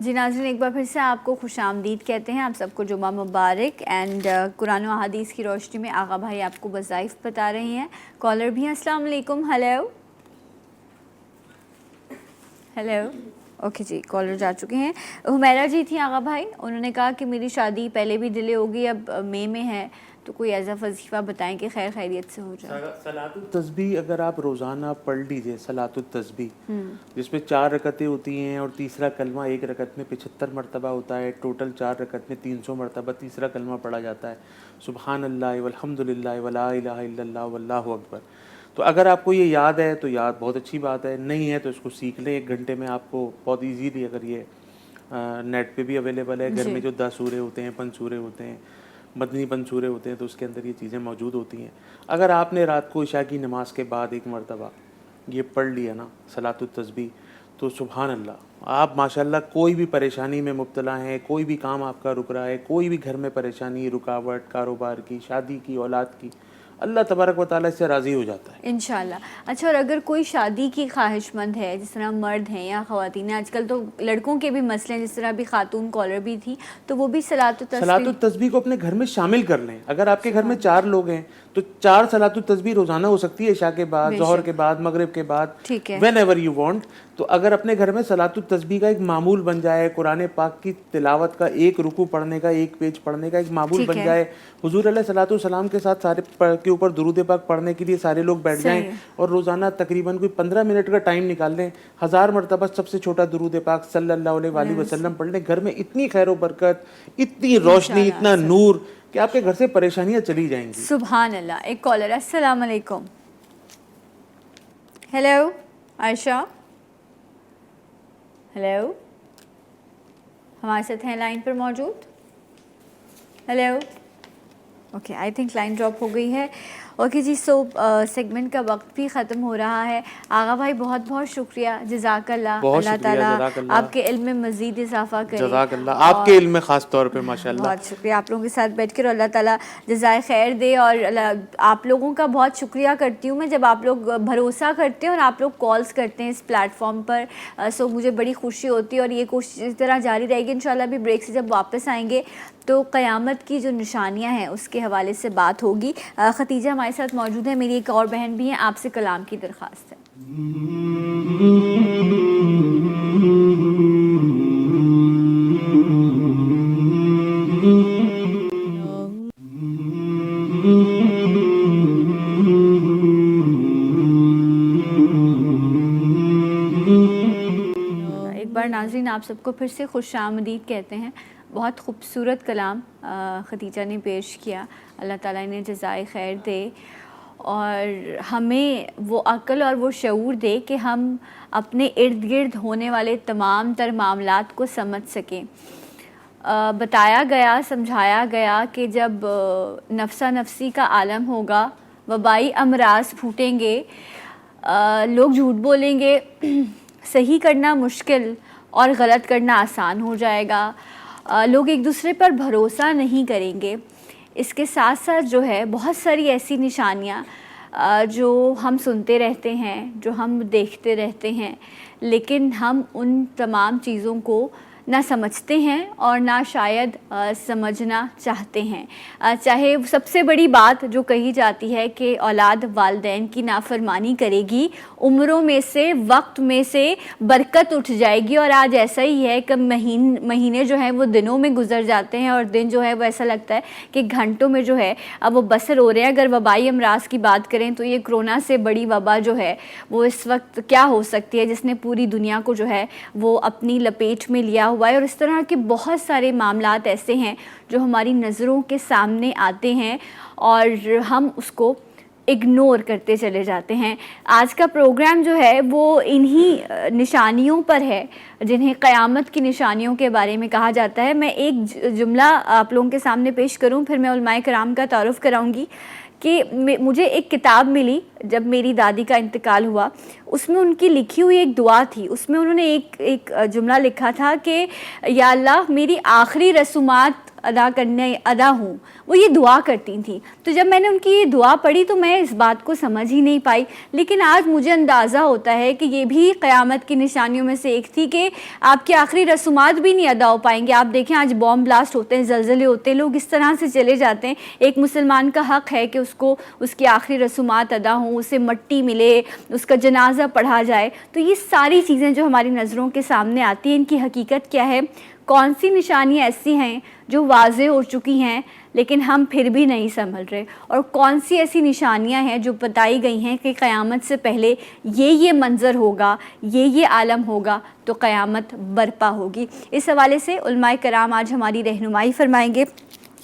A: जी नाज़रीन, एक बार फिर से आपको खुश आमदीद कहते हैं, आप सबको जुमा मुबारक। एंड कुरान व हदीस की रोशनी में आगा भाई आपको वज़ाइफ बता रहे हैं। कॉलर भी हैं। अस्सलाम वालेकुम। Hello hello. ओके जी, कॉलर जा चुके हैं। हुमैरा जी थी आगा भाई, उन्होंने कहा कि मेरी शादी पहले भी डिले हो गई, अब मई में है, तो कोई ऐसा वजीफ़ा बताएं कि खैर खैरियत से हो जाए।
B: सलातुत तस्बीह अगर आप रोज़ाना पढ़ लीजिए, सलातुत तस्बीह जिसमें 4 रकतें होती हैं और तीसरा कलमा एक रकत में 75 मरतबा होता है, टोटल 4 रकत में 300 मरतबा तीसरा कलमा पढ़ा जाता है, सुबहान अल्लाह वल्हम्दुलिल्लाह वला इलाहा इल्लल्लाह वल्लाहु अकबर। तो अगर आपको ये याद है तो याद बहुत अच्छी बात है, नहीं है तो इसको सीख लें। 1 घंटे में आपको बहुत ईजीली, अगर ये नेट पे भी अवेलेबल है, घर में जो 10 सूरे होते हैं, 5 सूरे होते हैं, मदनी 5 सूरे होते हैं, तो उसके अंदर ये चीज़ें मौजूद होती हैं। अगर आपने रात को इशा की नमाज के बाद 1 मरतबा ये पढ़ लिया ना सलातुत तस्बीह, तो सुभान अल्लाह, आप माशाल्लाह कोई भी परेशानी में मुब्तला हैं, कोई भी काम आपका रुक रहा है, कोई भी घर में परेशानी, रुकावट, कारोबार की, शादी की, औलाद की, अल्लाह तबारक व तआला इससे राज़ी हो जाता है
A: इंशाल्लाह। अच्छा, और अगर कोई शादी की ख्वाहिशमंद है, जिस तरह मर्द हैं या ख़वातीन, आजकल तो लड़कों के भी मसले हैं, जिस तरह अभी खातून कॉलर भी थी, तो वो भी सलातुत
B: तस्बीह को अपने घर में शामिल कर लें। अगर आपके घर में 4 लोग हैं तो 4 सलातुत तस्बीह रोज़ाना हो सकती है, इशा के बाद, ज़ोहर के बाद, मगरिब के बाद, व्हेनेवर यू वांट। तो अगर अपने घर में सलातुत तस्बीह का एक मामूल बन जाए, कुरान पाक की तिलावत का 1 रुकू पढ़ने का, 1 पेज पढ़ने का एक मामूल बन जाए, हुजूर अलैहिस्सलातु वस्सलाम के साथ सारे के ऊपर दुरूद पाक पढ़ने के लिए सारे लोग बैठ जाएं और रोज़ाना तकरीबन कोई 15 मिनट का टाइम निकाल लें, 1000 मरतबा सबसे छोटा दुरूद पाक सल्लल्लाहु अलैहि वसल्लम पढ़ लें, घर में इतनी खैर व बरकत, इतनी रोशनी, इतना नूर कि आपके घर से परेशानियां चली जाएंगी।
A: सुभान अल्लाह। एक कॉलर। अस्सलाम वालेकुम। हेलो आयशा। हेलो, हमारे साथ हैं लाइन पर मौजूद। Hello. Okay, I think line drop हो गई है। ओके जी, सो सेगमेंट का वक्त भी ख़त्म हो रहा है। आगा भाई बहुत बहुत शुक्रिया, जज़ाकल्लाह। अल्लाह ताला आपके इल्म में मज़ीद इजाफ़ा करे।
B: जज़ाकल्लाह, आपके इल्म में ख़ास तौर पे माशाल्लाह।
A: बहुत शुक्रिया आप लोगों के साथ बैठ कर, अल्लाह ताला जज़ाए खैर दे। और आप लोगों का बहुत शुक्रिया करती हूँ मैं, जब आप लोग भरोसा करते हैं और आप लोग कॉल्स करते हैं इस प्लेटफॉर्म पर, सो मुझे बड़ी खुशी होती है। और ये कोशिश इस तरह जारी रहेगी इंशाल्लाह। भी ब्रेक से जब वापस आएंगे तो क़यामत की जो निशानियां हैं उसके हवाले से बात होगी। खतीजा हमारे साथ मौजूद है, मेरी एक और बहन भी हैं, आपसे कलाम की दरख्वास्त है। एक बार नाज़रीन आप सबको फिर से खुश आमदीद कहते हैं। बहुत खूबसूरत कलाम खतीजा ने पेश किया, अल्लाह ताला इन्हें जज़ाए खैर दे और हमें वो अक्ल और वो शऊर दे कि हम अपने इर्द गिर्द होने वाले तमाम तर मामलात को समझ सकें। बताया गया, समझाया गया कि जब नफ्सा नफसी का आलम होगा, वबाई अमराज फूटेंगे, लोग झूठ बोलेंगे, सही करना मुश्किल और गलत करना आसान हो जाएगा, लोग एक दूसरे पर भरोसा नहीं करेंगे। इसके साथ साथ जो है बहुत सारी ऐसी निशानियाँ जो हम सुनते रहते हैं, जो हम देखते रहते हैं, लेकिन हम उन तमाम चीज़ों को ना समझते हैं और ना शायद समझना चाहते हैं। चाहे सबसे बड़ी बात जो कही जाती है कि औलाद वालिदैन की नाफरमानी करेगी, उम्रों में से, वक्त में से बरकत उठ जाएगी। और आज ऐसा ही है कि महीने जो हैं वो दिनों में गुजर जाते हैं और दिन जो है वो ऐसा लगता है कि घंटों में जो है अब वो बसर हो रहे हैं। अगर वबाई अमराज की बात करें तो ये कोरोना से बड़ी वबा जो है वो इस वक्त क्या हो सकती है, जिसने पूरी दुनिया को जो है वो अपनी लपेट में लिया हुआ है। और इस तरह के बहुत सारे मामलात ऐसे हैं जो हमारी नज़रों के सामने आते हैं और हम उसको इग्नोर करते चले जाते हैं। आज का प्रोग्राम जो है वो इन्हीं निशानियों पर है जिन्हें क़यामत की निशानियों के बारे में कहा जाता है। मैं एक जुमला आप लोगों के सामने पेश करूं, फिर मैं उलमाए कराम का तारुफ़ कराऊंगी कि मुझे एक किताब मिली जब मेरी दादी का इंतकाल हुआ, उसमें उनकी लिखी हुई एक दुआ थी। उसमें उन्होंने एक जुमला लिखा था कि या अल्लाह मेरी आखिरी रसूमात अदा हूँ, वो ये दुआ करती थी। तो जब मैंने उनकी ये दुआ पढ़ी तो मैं इस बात को समझ ही नहीं पाई, लेकिन आज मुझे अंदाज़ा होता है कि ये भी क़यामत की निशानियों में से एक थी कि आपके आखिरी रसूमात भी नहीं अदा हो पाएंगे। आप देखें आज बॉम्ब ब्लास्ट होते हैं, ज़लज़ले होते हैं, लोग इस तरह से चले जाते हैं। एक मुसलमान का हक़ है कि उसको उसकी आखिरी रसूमात अदा हों, उसे मट्टी मिले, उसका जनाजा पढ़ा जाए। तो ये सारी चीज़ें जो हमारी नज़रों के सामने आती हैं, इनकी हकीकत क्या है? कौन सी निशानियाँ ऐसी हैं जो वाज़े हो चुकी हैं लेकिन हम फिर भी नहीं समझ रहे, और कौन सी ऐसी निशानियाँ हैं जो बताई गई हैं कि क़यामत से पहले ये मंज़र होगा, ये आलम होगा तो क़यामत बर्पा होगी। इस हवाले से उलमाए कराम आज हमारी रहनुमाई फरमाएंगे।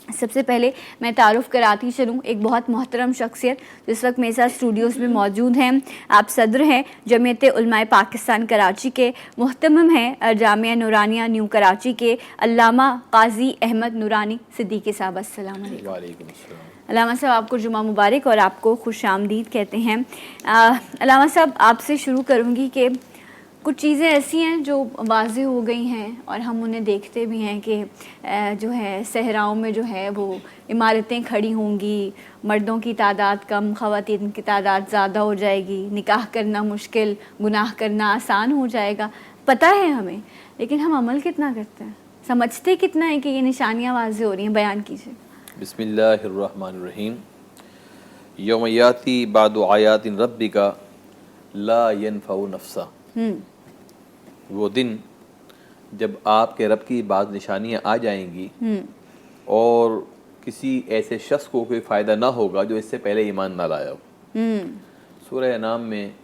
A: सबसे पहले मैं तारुफ़ कराती चलूँ एक बहुत मोहतरम शख्सियत जो इस वक्त मेरे साथ स्टूडियोज़ में मौजूद हैं। आप सदर हैं जमीयत उलमाए पाकिस्तान कराची के, मुहतमम हैं जामिया नूरानिया न्यू कराची के अल्लामा काजी अहमद नूरानी सिद्दीकी साहब। अस्सलाम वालेकुम।
H: वालेकुम अस्सलाम।
A: अल्लामा साहब आपको जुमा मुबारक और आपको खुश आमदीद कहते हैं। अल्लामा साहब आपसे शुरू करूँगी कि कुछ चीज़ें ऐसी हैं जो वाज़े हो गई हैं और हम उन्हें देखते भी हैं कि जो है सहराओं में जो है वो इमारतें खड़ी होंगी, मर्दों की तादाद कम, ख़वातीन की तादाद ज़्यादा हो जाएगी, निकाह करना मुश्किल, गुनाह करना आसान हो जाएगा। पता है हमें, लेकिन हम अमल कितना करते हैं, समझते कितना है कि ये निशानियाँ वाज़े हो रही हैं? बयान कीजिए।
H: बिस्मिल्लाहिर्रहमानिर्रहीम। यौम याती बादु आयातिन रब्बिका ला यनफ़उ नफ्सा। वो दिन जब आपके रब की बाद निशानियाँ आ जाएंगी और किसी ऐसे शख्स को कोई फ़ायदा ना होगा जो इससे पहले ईमान ना लाया हो। सूरह अनाम में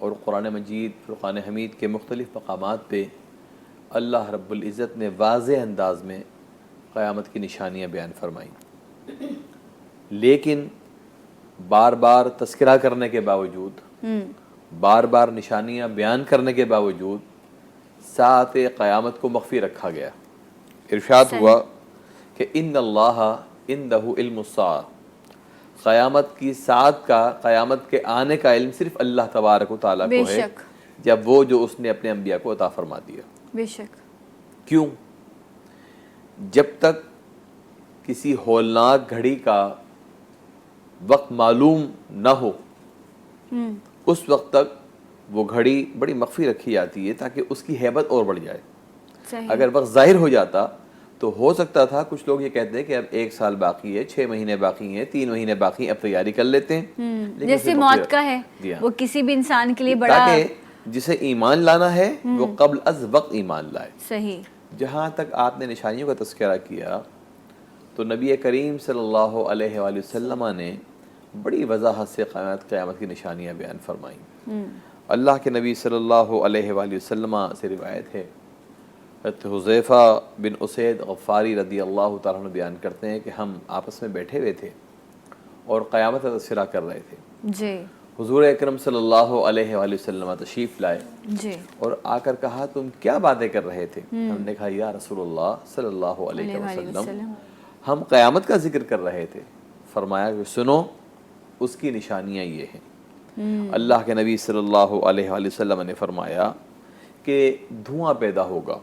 H: और कुरान मजीद फुरक़ान हमीद के मुख्तलिफ़ मक़ामात पे अल्लाह रब्बुल इज़्ज़त ने वाज़ेह अंदाज में क़यामत की निशानियाँ बयान फरमाई, लेकिन बार बार तज़किरा करने के बावजूद, बार बार निशानियाँ बयान करने के बावजूद सात क़यामत को मख्फ़ी रखा गया। इरशाद हुआ कि इन्नल्लाह इंदहु इल्मुस्सा, क़यामत की सात का, क़यामत के आने का इल्म सिर्फ अल्लाह तबारक व तआला को है, जब वो जो उसने अपने अंबिया को अता फरमा दिया।
A: बेशक। क्यों?
H: जब तक किसी होलनाक घड़ी का वक्त मालूम न हो उस वक्त तक वो घड़ी बड़ी मख्फी रखी जाती है ताकि उसकी हैबत और बढ़ जाए। अगर वक्त ज़ाहिर हो जाता तो हो सकता था, कुछ लोग ये कहते हैं कि अब 1 साल बाकी है, 6 महीने बाकी हैं, 3 महीने बाकी हैं, अब तैयारी कर लेते हैं।
A: जैसे मौत का है, वो किसी भी इंसान के लिए बड़ा,
H: ताकि जिसे ईमान लाना है वो कब्ल अज वक्त ईमान लाए।
A: सही।
H: जहाँ तक आपने निशानियों का तज़किरा किया तो नबी करीम सल्लल्लाहु अलैहि वसल्लम ने बड़ी वजाहत से क़यामत की निशानियाँ बयान फरमाई। अल्लाह के नबी सल्लल्लाहु अलैहि वसल्लम से रिवायत है, हुज़ैफ़ा बिन उसैद गफ़ारी रदी अल्लाह तआला अन्हु बयान करते हैं कि हम आपस में बैठे हुए थे और क़यामत का तज़किरा कर रहे थे
A: जी।
H: हुज़ूर अकरम सल्लल्लाहु अलैहि वसल्लम तशरीफ़ लाए
A: जी
H: और आकर कहा तुम क्या बातें कर रहे थे? हमने कहा या रसूलुल्लाह सल्लल्लाहु अलैहि वसल्लम हम क़यामत का जिक्र कर रहे थे। फरमाया कि सुनो, उसकी निशानियाँ ये हैं। अल्लाह के नबी सल्लल्लाहु अलैहि वसल्लम ने फरमाया कि धुआं पैदा होगा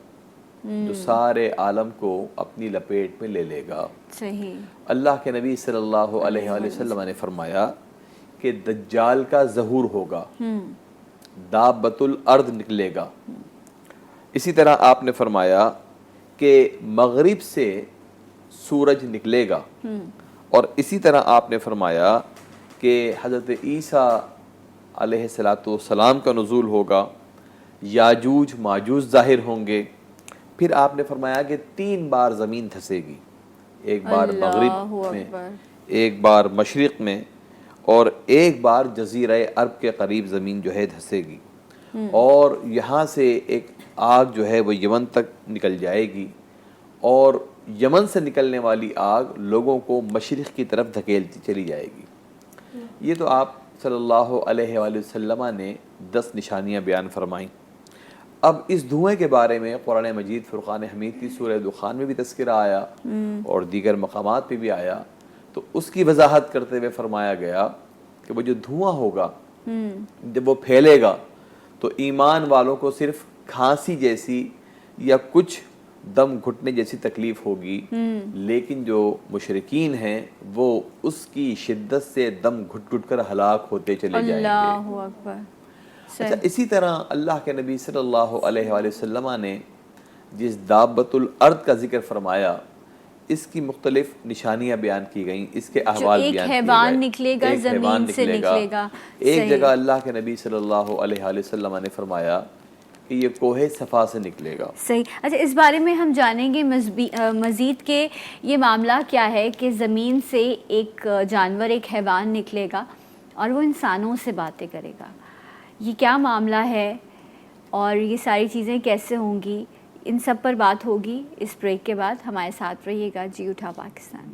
H: जो सारे आलम को अपनी लपेट में ले लेगा।
A: सही।
H: अल्लाह के नबी सल्लल्लाहु अलैहि वसल्लम ने फरमाया कि दज्जाल का ज़हूर होगा, दाबतुल अर्द निकलेगा। इसी तरह आपने फरमाया कि मगरिब से सूरज निकलेगा, और इसी तरह आपने फरमाया कि हज़रत ईसा अलैहिस्सलाम का नुज़ूल होगा, याजूज माजूज ज़ाहिर होंगे। फिर आपने फरमाया कि 3 बार ज़मीन धंसेगी, एक बार मगरिब में, एक बार मशरिक़ में, और एक बार जज़ीरा अरब के करीब ज़मीन जो है धंसेगी, और यहाँ से एक आग जो है वो यमन तक निकल जाएगी, और यमन से निकलने वाली आग लोगों को मशरिक़ की तरफ धकेलती चली जाएगी। ये तो आप सल्लल्लाहु अलैहि वसल्लम ने 10 निशानियाँ बयान फरमाईं। अब इस धुएँ के बारे में कुरान मजीद फुरक़ान हमीद की सूरह दुखान में भी तज़किरा आया और दीगर मकामात पे भी आया, तो उसकी वजाहत करते हुए फरमाया गया कि वो जो धुआं होगा जब वो फैलेगा तो ईमान वालों को सिर्फ खांसी जैसी या कुछ دم گھٹنے جیسی تکلیف ہوگی، لیکن جو مشرکین ہیں وہ اس کی شدت سے دم گھٹ گھٹ کر ہلاک ہوتے چلے جائیں گے۔
A: اللہ اکبر۔
H: اچھا، اسی طرح اللہ کے نبی صلی اللہ علیہ وآلہ وسلم نے جس دابۃ الارض کا ذکر فرمایا، اس کی مختلف نشانیاں بیان کی گئیں، اس کے احوال بیان کیے گئے۔
A: ایک حیوان نکلے گا، زمین سے نکلے گا۔
H: ایک جگہ اللہ کے نبی صلی اللہ علیہ وآلہ وسلم نے فرمایا کہ یہ کوہ صفا سے نکلے گا۔
A: صحیح۔ اچھا، اس بارے میں ہم جانیں گے مزید کہ یہ معاملہ کیا ہے کہ زمین سے ایک جانور، ایک حیوان نکلے گا اور وہ انسانوں سے باتیں کرے گا، یہ کیا معاملہ ہے اور یہ ساری چیزیں کیسے ہوں گی، ان سب پر بات ہوگی اس بریک کے بعد۔ ہمارے ساتھ رہیے گا، جی اٹھا پاکستان۔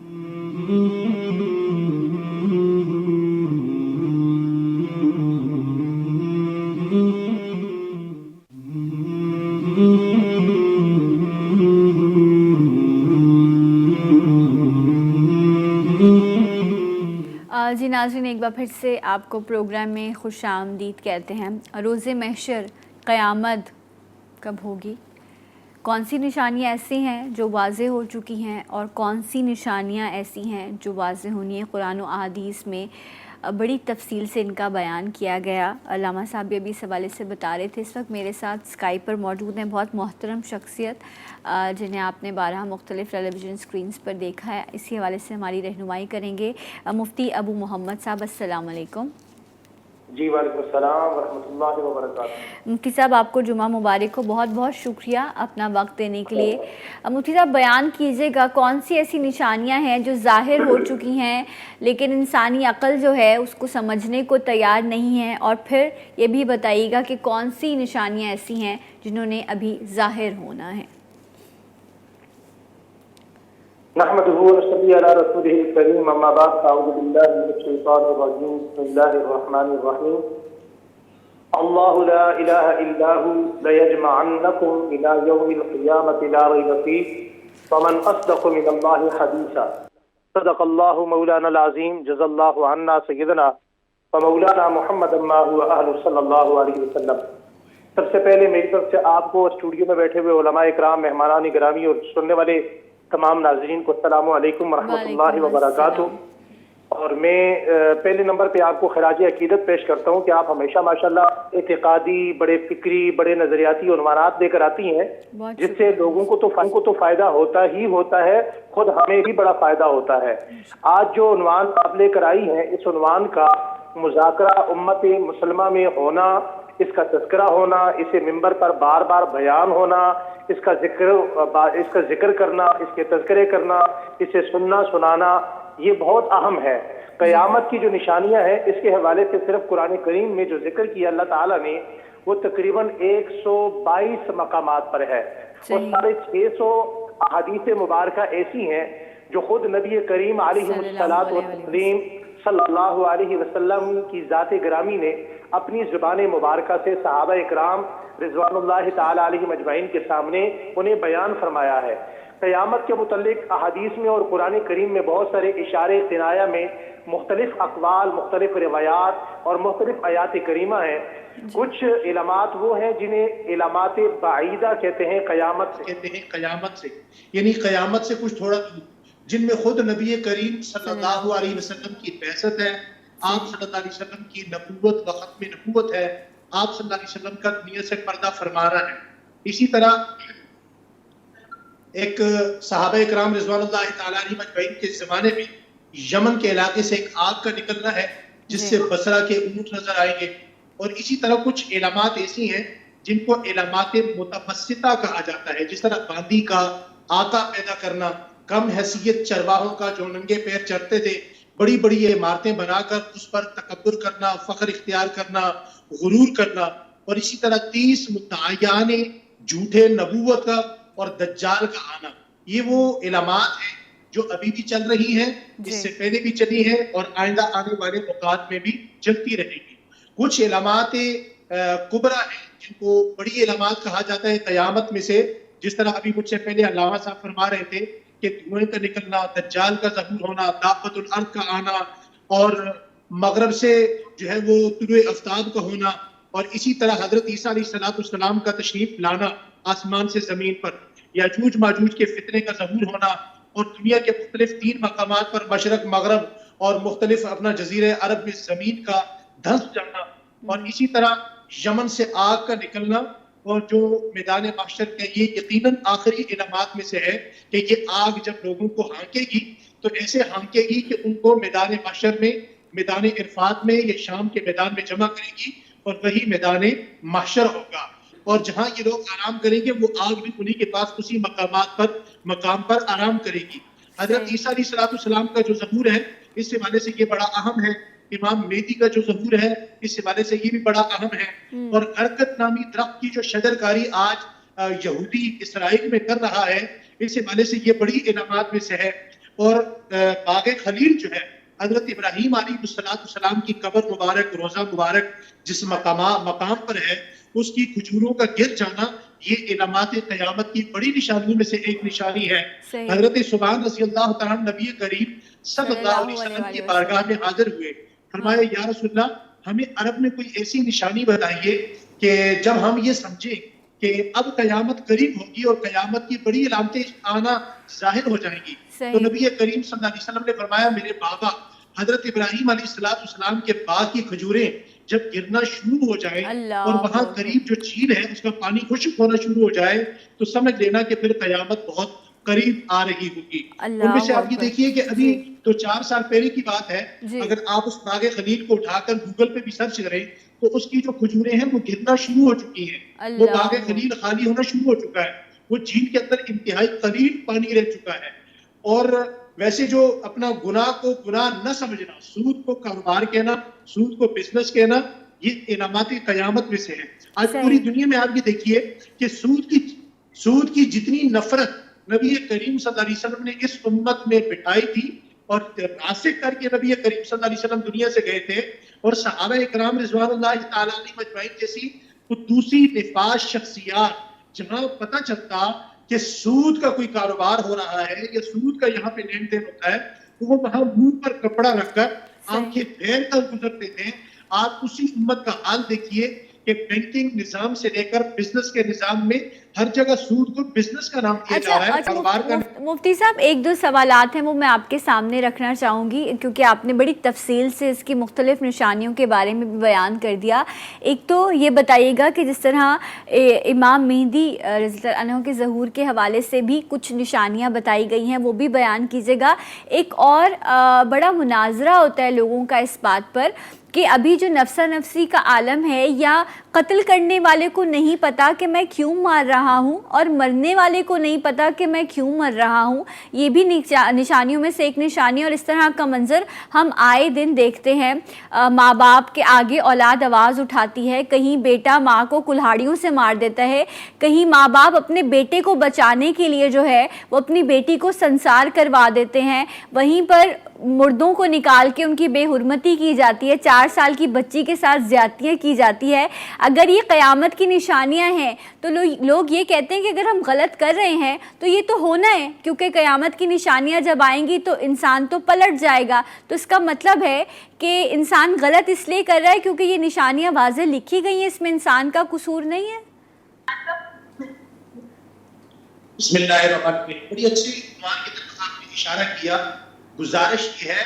A: جی ناظرین، ایک بار پھر سے آپ کو پروگرام میں خوش آمدید کہتے ہیں۔ روز محشر، قیامت کب ہوگی؟ کون سی نشانیاں ایسی ہیں جو واضح ہو چکی ہیں اور کون سی نشانیاں ایسی ہیں جو واضح ہونی ہیں؟ قرآن و احادیث میں بڑی تفصیل سے ان کا بیان کیا گیا۔ علامہ صاحب بھی ابھی اس حوالے سے بتا رہے تھے۔ اس وقت میرے ساتھ اسکائپ پر موجود ہیں بہت محترم شخصیت جنہیں آپ نے 12 مختلف ٹیلی ویژن اسکرینز پر دیکھا ہے، اسی حوالے سے ہماری رہنمائی کریں گے مفتی ابو محمد صاحب۔ السلام علیکم۔
C: جی وعلیکم السلام ورحمۃ اللہ وبرکاتہ۔
A: مفتی صاحب، آپ کو جمعہ مبارک ہو، بہت بہت شکریہ اپنا وقت دینے کے لیے۔ مفتی صاحب، بیان کیجیے گا کون سی ایسی نشانیاں ہیں جو ظاہر ہو چکی ہیں لیکن انسانی عقل جو ہے اس کو سمجھنے کو تیار نہیں ہے، اور پھر یہ بھی بتائیے گا کہ کون سی نشانیاں ایسی ہیں جنہوں نے ابھی ظاہر ہونا ہے۔
C: نحمدہ ونصلی علی رسولہ الکریم، اما بعد، اعوذ باللہ من الشیطان الرجیم، بسم اللہ الرحمن الرحیم۔ اللہ لا الہ الا ہو لیجمعنکم الی یوم القیامۃ لا ریب فیہ فمن اصدق من اللہ حدیثا۔ صدق اللہ مولانا العظیم، جزا اللہ عنا سیدنا ومولانا محمد ما هو اہل صلی اللہ علیہ وسلم۔ سب سے پہلے میری طرف سے آپ کو اسٹوڈیو میں بیٹھے ہوئے علماء اکرام، مہمانان گرامی اور سننے والے تمام ناظرین کو السلام علیکم ورحمۃ اللہ وبرکاتہ۔ اور میں پہلے نمبر پہ آپ کو خراج عقیدت پیش کرتا ہوں کہ آپ ہمیشہ ماشاءاللہ اعتقادی، بڑے فکری، بڑے نظریاتی عنوانات لے کر آتی ہیں، جس سے لوگوں کو تو فائدہ ہوتا ہی ہوتا ہے، خود ہمیں بھی بڑا فائدہ ہوتا ہے۔ آج جو عنوان آپ لے کر آئی ہیں، اس عنوان کا مذاکرہ امت مسلمہ میں ہونا، اس کا تذکرہ ہونا، اسے ممبر پر بار بار بیان ہونا، اس کا ذکر کرنا، اس کے تذکرے کرنا، اسے سننا سنانا، یہ بہت اہم ہے۔ قیامت کی جو نشانیاں ہیں، اس کے حوالے سے صرف قرآن کریم میں جو ذکر کیا اللہ تعالیٰ نے، وہ تقریباً 122 مقامات پر ہے، اور 650 احادیث مبارکہ ایسی ہیں جو خود نبی کریم علیہ الصلوۃ والتسلیم صلی اللہ علیہ وسلم کی ذات گرامی نے اپنی زبان مبارکہ سے صحابہ اکرام رضوان اللہ تعالی علیہ مجمعین کے سامنے انہیں بیان فرمایا ہے۔ قیامت کے متعلق احادیث میں اور قرآن کریم میں بہت سارے اشارے کنایہ میں مختلف اقوال، مختلف روایات اور مختلف آیات کریمہ ہیں۔ کچھ علامات وہ ہیں جنہیں علامات بعیدہ کہتے ہیں قیامت سے،
I: یعنی قیامت سے کچھ تھوڑا، جن میں خود نبی کریم صلی اللہ علیہ وسلم کی بعثت ہے، آپ صلی اللہ علیہ وسلم کی نبوت و ختم نبوت ہے، آپ صلی اللہ علیہ وسلم کا دنیا سے پردہ فرمانا ہے۔ اسی طرح ایک صحابہ اکرام رضوان اللہ تعالیٰ عنہ مجمعین کے زمانے میں یمن کے علاقے سے ایک آگ کا نکلنا ہے جس سے بصرہ کے اونٹ نظر آئیں گے، اور اسی طرح کچھ علامات ایسی ہیں جن کو علامات متوسطہ کہا جاتا ہے، جس طرح باندی کا، آقا پیدا کرنا، کم حیثیت چرواہوں کا جو ننگے پیر چرتے تھے، بڑی بڑی عمارتیں بنا کر اس پر تکبر کرنا، فخر اختیار کرنا، غرور کرنا، اور اسی طرح 30 مدعیان جھوٹے نبوت کا اور دجال کا آنا، یہ وہ علامات ہیں جو ابھی بھی چل رہی ہیں، اس سے پہلے بھی چلی ہیں اور آئندہ آنے والے اوقات میں بھی چلتی رہے گی۔ کچھ علامات کبرا ہیں جن کو بڑی علامات کہا جاتا ہے قیامت میں سے، جس طرح ابھی مجھ سے پہلے علامہ صاحب فرما رہے تھے کہ دھوئیں کا نکلنا، دجال کا ظہور ہونا، دابۃ الارض کا آنا، اور مغرب سے جو ہے وہ طلوع آفتاب کا ہونا، اور اسی طرح حضرت عیسیٰ علیہ السلام کا تشریف لانا آسمان سے زمین پر، याजूज माजूज के फितने का ज़हूर होना और दुनिया के मुख्तलिफ 3 मकामात पर मशरक मगरब और मुख्तलिफ अपना जजीरे अरब में ज़मीन का धंस जाना, और इसी तरह यमन से आग का निकलना, और जो मैदान महशर के ये यकीनन आखिरी इनामात में से है कि ये आग जब लोगों को हाँकेगी तो ऐसे हाँकेगी कि उनको मैदान महशर में, मैदान इरफात में या शाम के मैदान में जमा करेगी, और वही मैदान महशर होगा। और जहाँ ये लोग आराम करेंगे वो आग भी उन्हीं के पास उसी मकाम पर आराम करेगी। हजरत ईसा अलैहिस्सलाम का जो ज़हूर है इस हवाले से ये बड़ा अहम है। इमाम मेहदी का जो ज़हूर है इस हवाले से ये भी बड़ा अहम है। और हरकत नामी दरख्त की जो शजरकारी आज यहूदी इसराइल में कर रहा है, इस हवाले से ये बड़ी इनामात में से है। और बाग खलील जो है, हजरत इब्राहीम अलैहिस्सलाम की कब्र मुबारक, रोज़ा मुबारक जिस मकाम पर है, उसकी खजूरों का गिर जाना ये इनामात क़यामत की बड़ी निशानियों में से एक निशानी है। हजरत सुबहान रज़ी अल्लाह तआला नबी करीम सल्लल्लाहु अलैहि वसल्लम की बारगाह में हाजिर हुए, फरमाया या रसूलल्लाह, हमें अरब में कोई ऐसी निशानी बताइए कि जब हम ये समझें कि अब क़यामत करीब होगी और क़यामत की बड़ी अलामतें आना जाहिर हो जाएंगी। तो नबी करीम सल्लल्लाहु अलैहि वसल्लम ने फरमाया, मेरे बाबा हजरत इब्राहीम अलैहिस्सलाम के बाग की खजूरें जब गिरना शुरू हो जाए और वहां करीब जो झील है उसका पानी खुश्क होना शुरू हो जाए, तो समझ लेना कि फिर क़यामत बहुत करीब आ रही होगी। उनमें से आप ये देखिए कि अभी तो 4 साल पहले की बात है, अगर आप उस बाग खलील को उठाकर गूगल पे भी सर्च करें तो उसकी जो खजूरें हैं वो गिरना शुरू हो चुकी हैं। वो बाग खलील खाली होना शुरू हो चुका है, वो झील के अंदर इंतहाई कलील पानी रह चुका है। और वैसे जो अपना गुनाह को गुनाह न समझना, सूद को कारोबार कहना, सूद को बिजनेस कहना, ये इनामाती क़यामत में से है। आज पूरी दुनिया में आप ये देखिए कि सूद की जितनी नफरत नबी करीम सल्लल्लाहु अलैहि वसल्लम ने इस उम्मत में बिठाई थी, और रासिक करके नबी करीम सल्लल्लाहु अलैहि वसल्लम दुनिया से गए थे, और सहाबा इकराम रिज़वानुल्लाहि तआला अलैहिम अजमईन जैसी दूसरी निफास शख्सियात, जहां पता चलता कि सूद का कोई कारोबार हो रहा है या सूद का यहाँ पे लेन देन होता है, तो वो वहां मुंह पर कपड़ा रखकर आंखें फेर कर गुजरते थे। आप उसी उम्मत का हाल देखिए कि बैंकिंग निजाम से लेकर बिजनेस के निजाम में हर जगह सूद को बिजनेस का नाम दिया जा रहा है, कारोबार का।
A: मुफ्ती साहब, 1-2 सवालात हैं वो मैं आपके सामने रखना चाहूँगी, क्योंकि आपने बड़ी तफसील से इसकी मुख्तलिफ निशानियों के बारे में भी बयान कर दिया। एक तो ये बताइएगा कि जिस तरह इमाम मेहदी रज़ियल्लाहु अन्हु के ज़हूर के हवाले से भी कुछ निशानियाँ बताई गई हैं, वो भी बयान कीजिएगा। एक और बड़ा मुनाजरा होता है लोगों का इस बात पर कि अभी जो नफ्सा नफ्सी का आलम है, या कत्ल करने वाले को नहीं पता कि मैं क्यों मार रहा हूँ और मरने वाले को नहीं पता कि मैं क्यों मर रहा हूँ, ये भी निशानियों में से एक निशानी। और इस तरह का मंजर हम आए दिन देखते हैं। माँ बाप के आगे औलाद आवाज़ उठाती है, कहीं बेटा माँ को कुल्हाड़ियों से मार देता है, कहीं माँ बाप अपने बेटे को बचाने के लिए जो है वो अपनी बेटी को संसार करवा देते हैं, वहीं पर मुर्दों को निकाल के उनकी बेहुरमती की जाती है, 4 साल की बच्ची के साथ ज्यादतियाँ की जाती है। अगर ये क़यामत की निशानियाँ हैं तो लोग ये कहते हैं कि अगर हम गलत कर रहे हैं तो ये तो होना है, क्योंकि क़यामत की निशानियाँ जब आएंगी तो इंसान तो पलट जाएगा। तो इसका मतलब है कि इंसान गलत इसलिए कर रहा है क्योंकि ये निशानियाँ वाज़ेह लिखी गई हैं, इसमें इंसान का कसूर नहीं है।
I: बिस्मिल्लाहिर्रहमानिर्रहीम, बड़ी अच्छी ईमान की तरफ आपने इशारा किया। गुजारिश ये है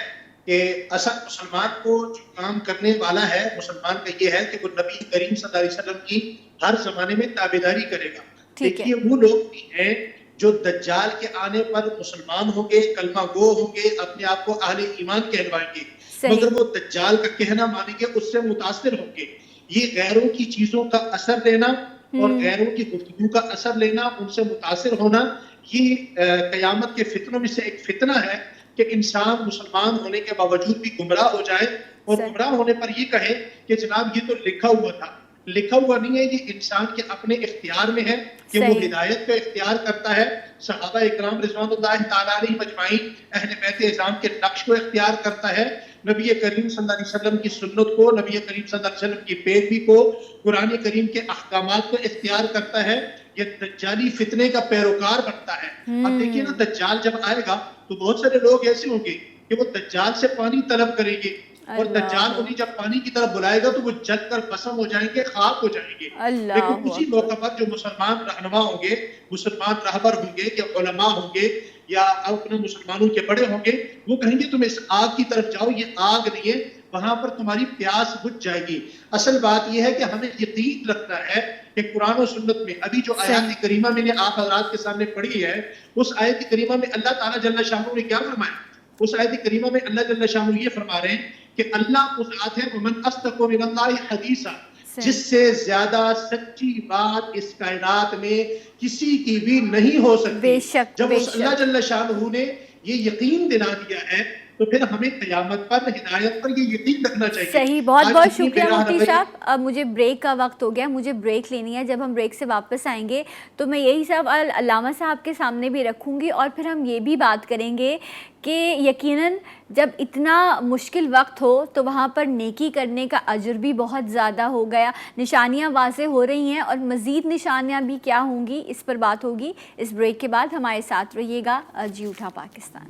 I: कि असल मुसलमान को जो काम करने वाला है, मुसलमान का ये है कि वो नबी करीम सल्लल्लाहु अलैहि वसल्लम की हर जमाने में ताबेदारी करेगा। देखिए वो लोग भी हैं जो दज्जाल के आने पर मुसलमान होंगे, कलमा गो होंगे, अपने आप को अहले ईमान कहलवाएंगे, मगर वो दज्जाल का कहना मानेंगे, उससे मुतासिर होंगे। ये गैरों की चीजों का असर लेना और गैरों की गुफ्तगू का असर लेना, उनसे मुतासिर होना, ये क़यामत के फितनों में से एक फितना है कि इंसान मुसलमान होने के बावजूद भी गुमराह हो जाए, और गुमराह होने पर ये कहे कि जनाब ये तो लिखा हुआ था। लिखा हुआ नहीं है, ये इंसान के अपने इख्तियार में है कि वो हिदायत का इख्तियार करता है। सहाबा इकराम रिज़वानुल्लाहि तआला अलैहिम अजमईन अहले बैत इज़ाम के नक्श को इख्तियार करता है, नबी करीम सल्लल्लाहु अलैहि वसल्लम की सुन्नत को, नबी करीम सल्लल्लाहु अलैहि वसल्लम की पैरवी को, कुरान करीम के अहकामात को इख्तियार करता है। ये दज्जाली फितने का पैरोकार बनता है। अब देखिए ना, दज्जाल जब आएगा तो बहुत सारे लोग ऐसे होंगे कि वो दज्जाल से पानी तलब करेंगे, اور دجال انہیں جب پانی کی طرف بلائے گا تو وہ جل کر بھسم ہو جائیں گے, خاک ہو جائیں گے. لیکن اسی موقع پر جو مسلمان رہنما ہوں گے, مسلمان رہبر ہوں گے یا علماء ہوں گے یا اپنے مسلمانوں کے بڑے ہوں گے, وہ کہیں گے تم اس آگ کی طرف جاؤ, یہ آگ نہیں ہے, وہاں پر تمہاری پیاس بجھ جائے گی. اصل بات یہ ہے کہ ہمیں یقین رکھنا ہے کہ قرآن و سنت میں ابھی جو آیات کریمہ میں نے آپ حضرات کے سامنے پڑھی ہے, اس آیت کریمہ میں اللہ تعالیٰ جل شانہ نے کیا فرمایا؟ اس آیت کریمہ میں اللہ جل شانہ یہ فرما رہے ہیں کہ اللہ وہ ذات ہے ومن اصدق من اللہ حدیثا, جس سے زیادہ سچی بات اس کائنات میں کسی کی بھی نہیں ہو سکتی. جب اس اللہ جل شانہ نے یہ یقین دلا دیا ہے تو پھر ہمیں قیامت پر ہدایت پر یہ یقین رکھنا چاہیے.
A: صحیح, بہت بہت شکریہ مفتی صاحب. اب مجھے بریک کا وقت ہو گیا, مجھے بریک لینی ہے. جب ہم بریک سے واپس آئیں گے تو میں یہی سوال علامہ صاحب کے سامنے بھی رکھوں گی, اور پھر ہم یہ بھی بات کریں گے کہ یقیناً جب اتنا مشکل وقت ہو تو وہاں پر نیکی کرنے کا اجر بھی بہت زیادہ ہو گیا, نشانیاں واضح ہو رہی ہیں, اور مزید نشانیاں بھی کیا ہوں گی, اس پر بات ہوگی. اس بریک کے بعد ہمارے ساتھ رہیے گا. جی اٹھا پاکستان.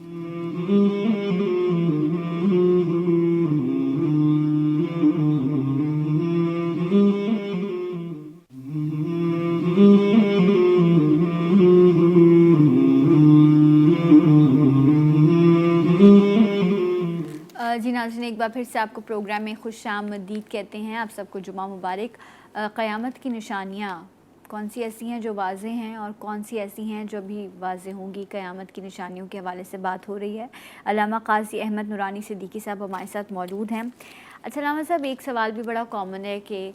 A: جی ناظرین, ایک بار پھر سے آپ کو پروگرام میں خوش آمدید کہتے ہیں. آپ سب کو جمعہ مبارک. قیامت کی نشانیاں کون سی ایسی ہیں جو واضح ہیں اور کون سی ایسی ہیں جو بھی واضح ہوں گی؟ قیامت کی نشانیوں کے حوالے سے بات ہو رہی ہے. علامہ قاضی احمد نورانی صدیقی صاحب ہمارے ساتھ موجود ہیں. اچھا علامہ صاحب, ایک سوال بھی بڑا کامن ہے کہ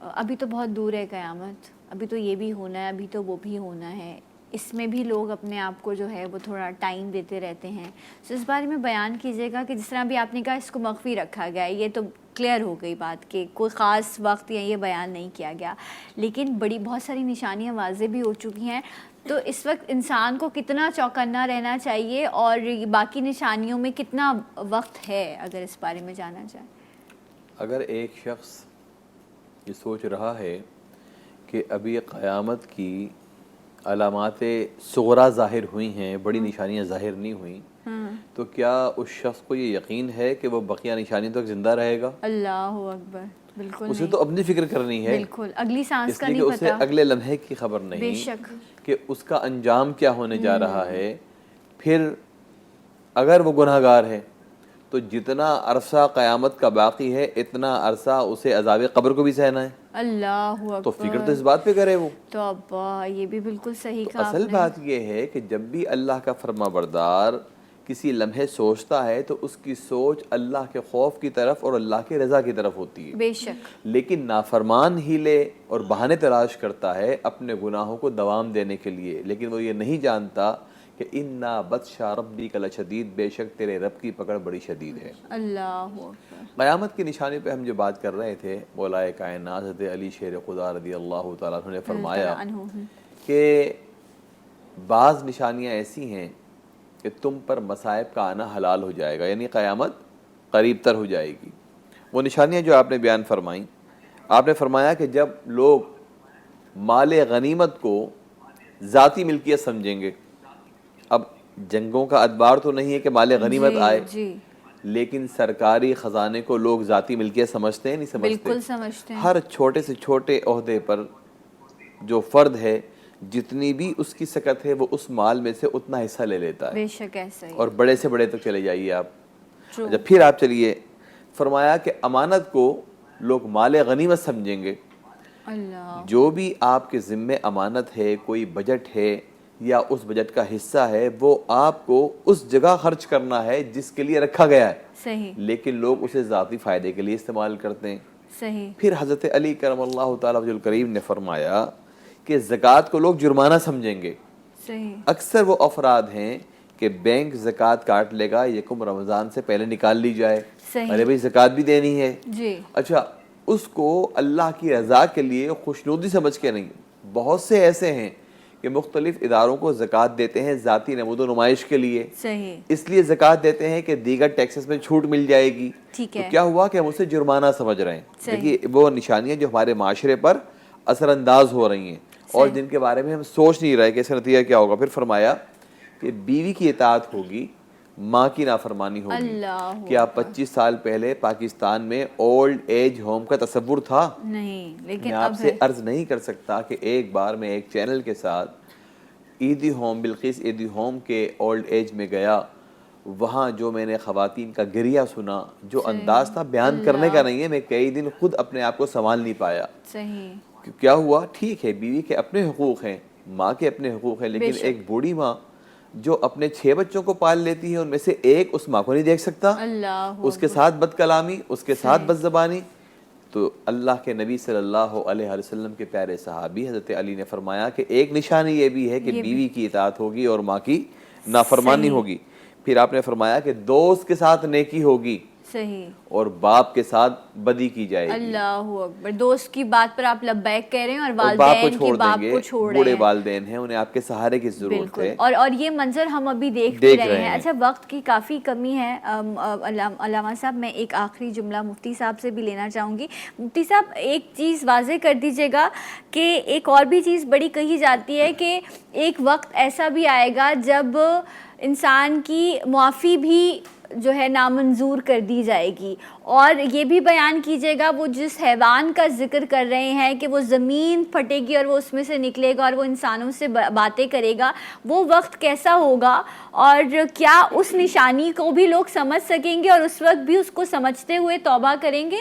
A: ابھی تو بہت دور ہے قیامت, ابھی تو یہ بھی ہونا ہے, ابھی تو وہ بھی ہونا ہے, اس میں بھی لوگ اپنے آپ کو جو ہے وہ تھوڑا ٹائم دیتے رہتے ہیں. تو اس بارے میں بیان کیجیے گا کہ جس طرح بھی آپ نے کہا اس کو مخفی رکھا گیا ہے, یہ تو کلیئر ہو گئی بات کہ کوئی خاص وقت یا یہ بیان نہیں کیا گیا, لیکن بہت ساری نشانیاں واضح بھی ہو چکی ہیں. تو اس وقت انسان کو کتنا چوکنا رہنا چاہیے اور باقی نشانیوں میں کتنا وقت ہے, اگر اس بارے میں جانا چاہیں؟
H: اگر ایک شخص یہ سوچ رہا ہے کہ ابھی قیامت کی علامات صغرا ظاہر ہوئی ہیں, بڑی نشانیاں ظاہر نہیں ہوئیں, تو کیا اس شخص کو یہ یقین ہے کہ وہ بقیہ نشانیوں تک زندہ رہے گا؟
A: اللہ اکبر, بالکل
H: اسے تو اپنی فکر کرنی ہے,
A: بالکل اگلی سانس کا
H: نہیں پتا, اسے اگلے لمحے کی خبر نہیں,
A: بے شک,
H: کہ اس کا انجام کیا ہونے جا رہا ہے. پھر اگر وہ گناہ گار ہے تو جتنا عرصہ قیامت کا باقی ہے اتنا عرصہ اسے عذاب قبر کو بھی سہنا ہے.
A: اللہ اکبر,
H: تو فکر تو اس بات پہ کرے وہ.
A: تو ابا یہ بھی بالکل صحیح کہا.
H: اصل بات یہ ہے کہ جب بھی اللہ کا فرما بردار کسی لمحے سوچتا ہے تو اس کی سوچ اللہ کے خوف کی طرف اور اللہ کے رضا کی طرف ہوتی ہے.
A: بے شک.
H: لیکن نافرمان ہیلے اور بہانے تلاش کرتا ہے اپنے گناہوں کو دوام دینے کے لیے, لیکن وہ یہ نہیں جانتا کہ اِنَّا بَطْشَ رَبِّكَ لَشَدِيدٌ, بے شک تیرے رب کی پکڑ بڑی شدید ہے.
A: اللہ اکبر.
H: قیامت کی نشانی پہ ہم جو بات کر رہے تھے, مولا کائنات حضرت علی شیر خدا رضی اللہ تعالیٰ عنہ نے فرمایا کہ بعض نشانیاں ایسی ہیں کہ تم پر مصائب کا آنا حلال ہو جائے گا, یعنی قیامت قریب تر ہو جائے گی. وہ نشانیاں جو آپ نے بیان فرمائیں, آپ نے فرمایا کہ جب لوگ مال غنیمت کو ذاتی ملکیت سمجھیں گے, اب جنگوں کا ادبار تو نہیں ہے کہ مال غنیمت آئے, لیکن سرکاری خزانے کو لوگ ذاتی ملکیت سمجھتے ہیں, نہیں سمجھتے؟
A: بالکل سمجھتے ہیں.
H: ہر چھوٹے سے چھوٹے عہدے پر جو فرد ہے, جتنی بھی اس کی سکت ہے وہ اس مال میں سے اتنا حصہ لے لیتا ہے.
A: بے شک ایسا ہی.
H: اور بڑے سے بڑے تک چلے جائیے آپ. جب پھر آپ چلیے, فرمایا کہ امانت کو لوگ مال غنیمت سمجھیں گے.
A: اللہ,
H: جو بھی آپ کے ذمے امانت ہے, کوئی بجٹ ہے یا اس بجٹ کا حصہ ہے, وہ آپ کو اس جگہ خرچ کرنا ہے جس کے لیے رکھا گیا ہے.
A: صحیح.
H: لیکن لوگ اسے ذاتی فائدے کے لیے استعمال کرتے ہیں.
A: صحیح.
H: پھر حضرت علی کرم اللہ تعالیٰ وجہ الکریم نے فرمایا کہ زکوٰۃ کو لوگ جرمانہ سمجھیں گے.
A: صحیح.
H: اکثر وہ افراد ہیں کہ بینک زکوٰۃ کاٹ لے گا, یکم رمضان سے پہلے نکال لی جائے, ارے بھائی زکوٰۃ بھی دینی ہے.
A: جی.
H: اچھا, اس کو اللہ کی رضا کے لیے خوشنودی سمجھ کے نہیں. بہت سے ایسے ہیں کہ مختلف اداروں کو زکوٰۃ دیتے ہیں ذاتی نمود و نمائش کے لیے.
A: صحیح.
H: اس لیے زکوٰۃ دیتے ہیں کہ دیگر ٹیکسز میں چھوٹ مل جائے گی.
A: ٹھیک
H: ہے.
A: تو
H: کیا ہوا کہ ہم اسے جرمانہ سمجھ رہے ہیں. دیکھیے وہ نشانیاں جو ہمارے معاشرے پر اثر انداز ہو رہی ہیں اور جن کے بارے میں ہم سوچ نہیں رہے کہ اس کا نتیجہ کیا ہوگا. پھر فرمایا کہ بیوی کی اطاعت ہوگی ماں کی نافرمانی ہوگی.
A: اللہ
H: کیا 25 سال پہلے پاکستان میں اولڈ ایج ہوم کا تصور تھا؟
A: نہیں، لیکن
H: میں آپ سے عرض نہیں کر سکتا کہ ایک بار میں ایک چینل کے ساتھ عیدی ہوم، بلقیس عیدی ہوم کے اولڈ ایج میں گیا. وہاں جو میں نے خواتین کا گریہ سنا، جو انداز تھا بیان کرنے کا نہیں ہے. میں کئی دن خود اپنے آپ کو سنبھال نہیں پایا.
A: صحیح.
H: کیا ہوا؟ ٹھیک ہے، بیوی کے اپنے حقوق ہیں، ماں کے اپنے حقوق ہیں، لیکن ایک بوڑھی ماں جو اپنے 6 بچوں کو پال لیتی ہے، ان میں سے ایک اس ماں کو نہیں دیکھ سکتا، اس کے ساتھ بد کلامی، اس کے ساتھ بد زبانی. تو اللہ کے نبی صلی اللہ علیہ وسلم کے پیارے صحابی حضرت علی نے فرمایا کہ ایک نشانی یہ بھی ہے کہ بیوی کی اطاعت ہوگی اور ماں کی نافرمانی ہوگی. پھر آپ نے فرمایا کہ دوست کے ساتھ نیکی ہوگی
A: صحیح
H: اور باپ کے ساتھ بدی کی جائے گی.
A: اللہ اکبر. دوست کی بات پر آپ لبیک کہہ رہے ہیں اور
H: باپ کو
A: والدین کی باپ کو چھوڑ رہے
H: بوڑھے
A: ہیں.
H: والدین ہیں، انہیں آپ کے سہارے کی ضرورت ہے.
A: اور یہ منظر ہم ابھی دیکھ بھی رہے ہیں. اچھا، وقت کی کافی کمی ہے علامہ صاحب. میں ایک آخری جملہ مفتی صاحب سے بھی لینا چاہوں گی. مفتی صاحب، ایک چیز واضح کر دیجیے گا کہ ایک اور بھی چیز بڑی کہی جاتی ہے کہ ایک وقت ایسا بھی آئے گا جب انسان کی معافی بھی جو ہے نامنظور کر دی جائے گی. اور یہ بھی بیان کیجیے گا، وہ جس حیوان کا ذکر کر رہے ہیں کہ وہ زمین پھٹے گی اور وہ اس میں سے نکلے گا اور وہ انسانوں سے باتیں کرے گا، وہ وقت کیسا ہوگا اور کیا اس نشانی کو بھی لوگ سمجھ سکیں گے اور اس وقت بھی اس کو سمجھتے ہوئے توبہ کریں گے؟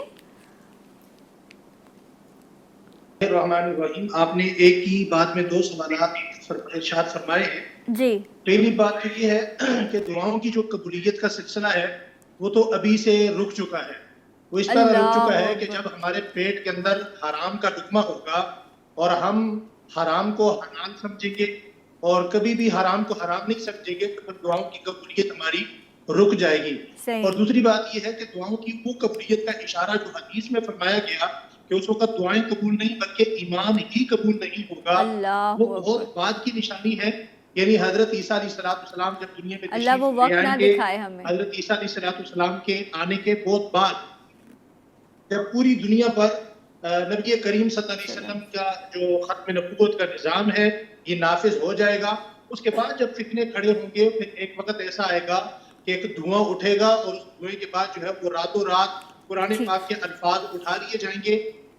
I: الرحمن الرحیم. آپ نے ایک ہی بات میں 2 سوالات ارشاد فرمائے ہیں.
A: جی.
I: پہلی بات تو یہ ہے کہ دعاؤں کی جو قبولیت کا سلسلہ ہے وہ تو ابھی سے رک چکا ہے. وہ اس طرح رک چکا ہے کہ جب ہمارے پیٹ کے اندر حرام کا لقمہ ہوگا اور ہم حرام کو حلال سمجھیں گے اور کبھی بھی حرام کو حرام نہیں سمجھیں گے تو دعاؤں کی قبولیت ہماری رک جائے گی. اور دوسری بات یہ ہے کہ دعاؤں کی وہ قبولیت کا اشارہ جو حدیث میں فرمایا گیا کہ اس وقت دعائیں قبول نہیں بلکہ ایمان ہی قبول نہیں ہوگا، وہ بہت بعد کی نشانی ہے. یعنی حضرت عیسیٰ علیہ السلام جب دنیا میں
A: اللہ وہ وقت نہ دکھائے ہمیں.
I: حضرت عیسیٰ علیہ السلام کے آنے کے بہت بعد جب پوری دنیا پر نبی کریم صلی اللہ علیہ وسلم کا جو ختم نبوت کا نظام ہے یہ نافذ ہو جائے گا. اس کے بعد جب فتنے کھڑے ہوں گے پھر ایک وقت ایسا آئے گا کہ ایک دھواں اٹھے گا اور اس دھوئیں کے بعد جو ہے وہ راتوں رات قرآن پاک کے الفاظ اٹھا لیے جائیں گے،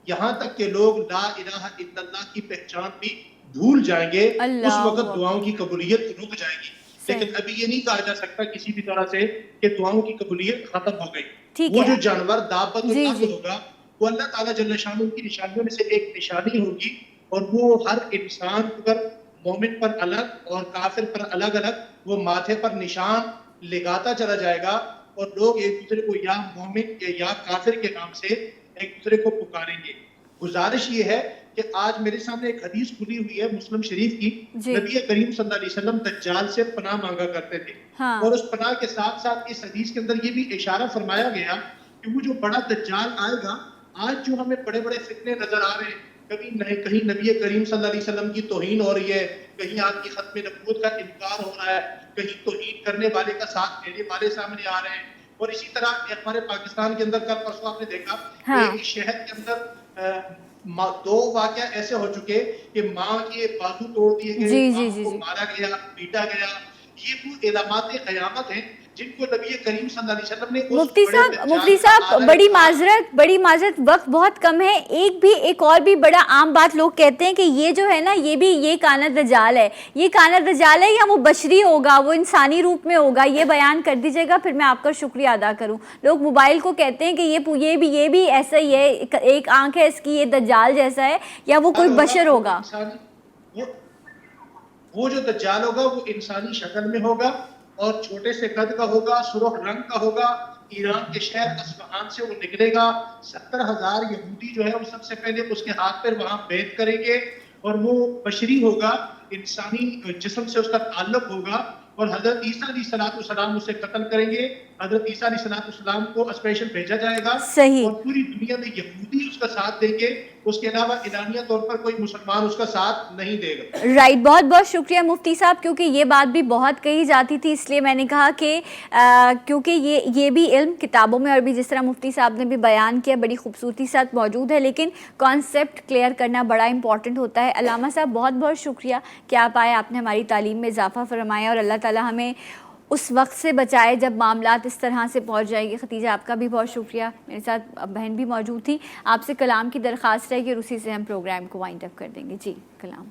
I: یہاں تک کہ لوگ لا الہ الا اللہ کی پہچان بھی بھول جائیں گے. اس وقت دعاؤں کی قبولیت رک جائے گی. لیکن ابھی یہ نہیں کہا جا سکتا کسی بھی طرح سے کہ دعاؤں کی قبولیت ختم ہو گئی. وہ جو جانور دابت الارض ہوگا وہ اللہ تعالیٰ جل شانہ کی نشانیوں میں سے ایک نشانی ہوگی اور وہ ہر انسان پر، مومن پر الگ اور کافر پر الگ الگ وہ ماتھے پر نشان لگاتا چلا جائے گا اور لوگ ایک دوسرے کو یا مومن یا کافر کے نام سے ایک دوسرے کو پکاریں گے. گزارش یہ ہے کہ آج میرے سامنے ایک حدیث کھلی ہوئی ہے مسلم شریف کی. نبی کریم صلی اللہ علیہ وسلم دجال سے پناہ مانگا کرتے تھے اور اس پناہ کے ساتھ ساتھ اس حدیث کے اندر یہ بھی اشارہ فرمایا گیا کہ وہ جو بڑا دجال آئے گا، آج جو ہمیں بڑے بڑے فتنے نظر آ رہے ہیں، کہیں نبی کریم صلی اللہ علیہ وسلم کی توہین ہو رہی ہے، کہیں آپ کی ختم نبوت کا انکار ہو رہا ہے، کہیں توہین کرنے والے کا ساتھ دینے والے سامنے آ رہے ہیں. اور اسی طرح ہمارے پاکستان کے اندر کل پرسوں آپ نے دیکھا کہ شہر کے اندر 2 واقعہ ایسے ہو چکے کہ ماں کے بازو توڑ دیے گئے، ماں کو مارا گیا، پیٹا گیا. یہ وہ علامات قیامت ہیں جن کو نبی کریم صلی اللہ علیہ وسلم نے.
A: مفتی صاحب بڑی معذرت، وقت بہت کم ہے. ایک اور بھی بڑا عام بات لوگ کہتے ہیں کہ یہ جو ہے نا یہ کانا دجال ہے. یہ کانا دجال ہے یا وہ بشری ہوگا، وہ انسانی روپ میں ہوگا؟ یہ بیان کر دیجیے گا، پھر میں آپ کا شکریہ ادا کروں. لوگ موبائل کو کہتے ہیں کہ یہ بھی ایسا ہی ہے، ایک آنکھ ہے اس کی، یہ دجال جیسا ہے، یا وہ کوئی بشر ہوگا؟
I: وہ جو دجال ہوگا وہ انسانی شکل میں ہوگا اور چھوٹے سے قد کا ہوگا، سرخ رنگ کا ہوگا. ایران کے شہر اصفہان سے وہ نکلے گا. 70,000 یہودی جو ہے وہ سب سے پہلے اس کے ہاتھ پر وہاں بیعت کریں گے اور وہ بشری ہوگا، انسانی جسم سے اس کا تعلق ہوگا اور حضرت عیسیٰ علیہ السلام اسے قتل کریں گے. حضرت عیسیٰ علیہ السلام کو اسپیشل بھیجا جائے گا اور پوری دنیا میں یہودی اس کا ساتھ دیں گے، اس کے علاوہ اعلانیہ طور پر کوئی مسلمان اس کا ساتھ نہیں دے گا.
A: رائٹ، بہت بہت شکریہ مفتی صاحب، کیونکہ یہ بات بھی بہت کہی جاتی تھی، اس لیے میں نے کہا کہ کیونکہ یہ بھی علم کتابوں میں اور بھی جس طرح مفتی صاحب نے بھی بیان کیا بڑی خوبصورتی ساتھ موجود ہے، لیکن کانسیپٹ کلیئر کرنا بڑا امپورٹنٹ ہوتا ہے. علامہ صاحب بہت بہت شکریہ کہ آپ آئے، آپ نے ہماری تعلیم میں اضافہ فرمایا اور اللہ تعالیٰ ہمیں اس وقت سے بچائے جب معاملات اس طرح سے پہنچ جائے گی. ختیجہ آپ کا بھی بہت شکریہ, میرے ساتھ بہن بھی موجود تھی. آپ سے کلام کی درخواست رہے گی اور اسی سے ہم پروگرام کو وائنڈ اپ کر دیں گے. جی کلام.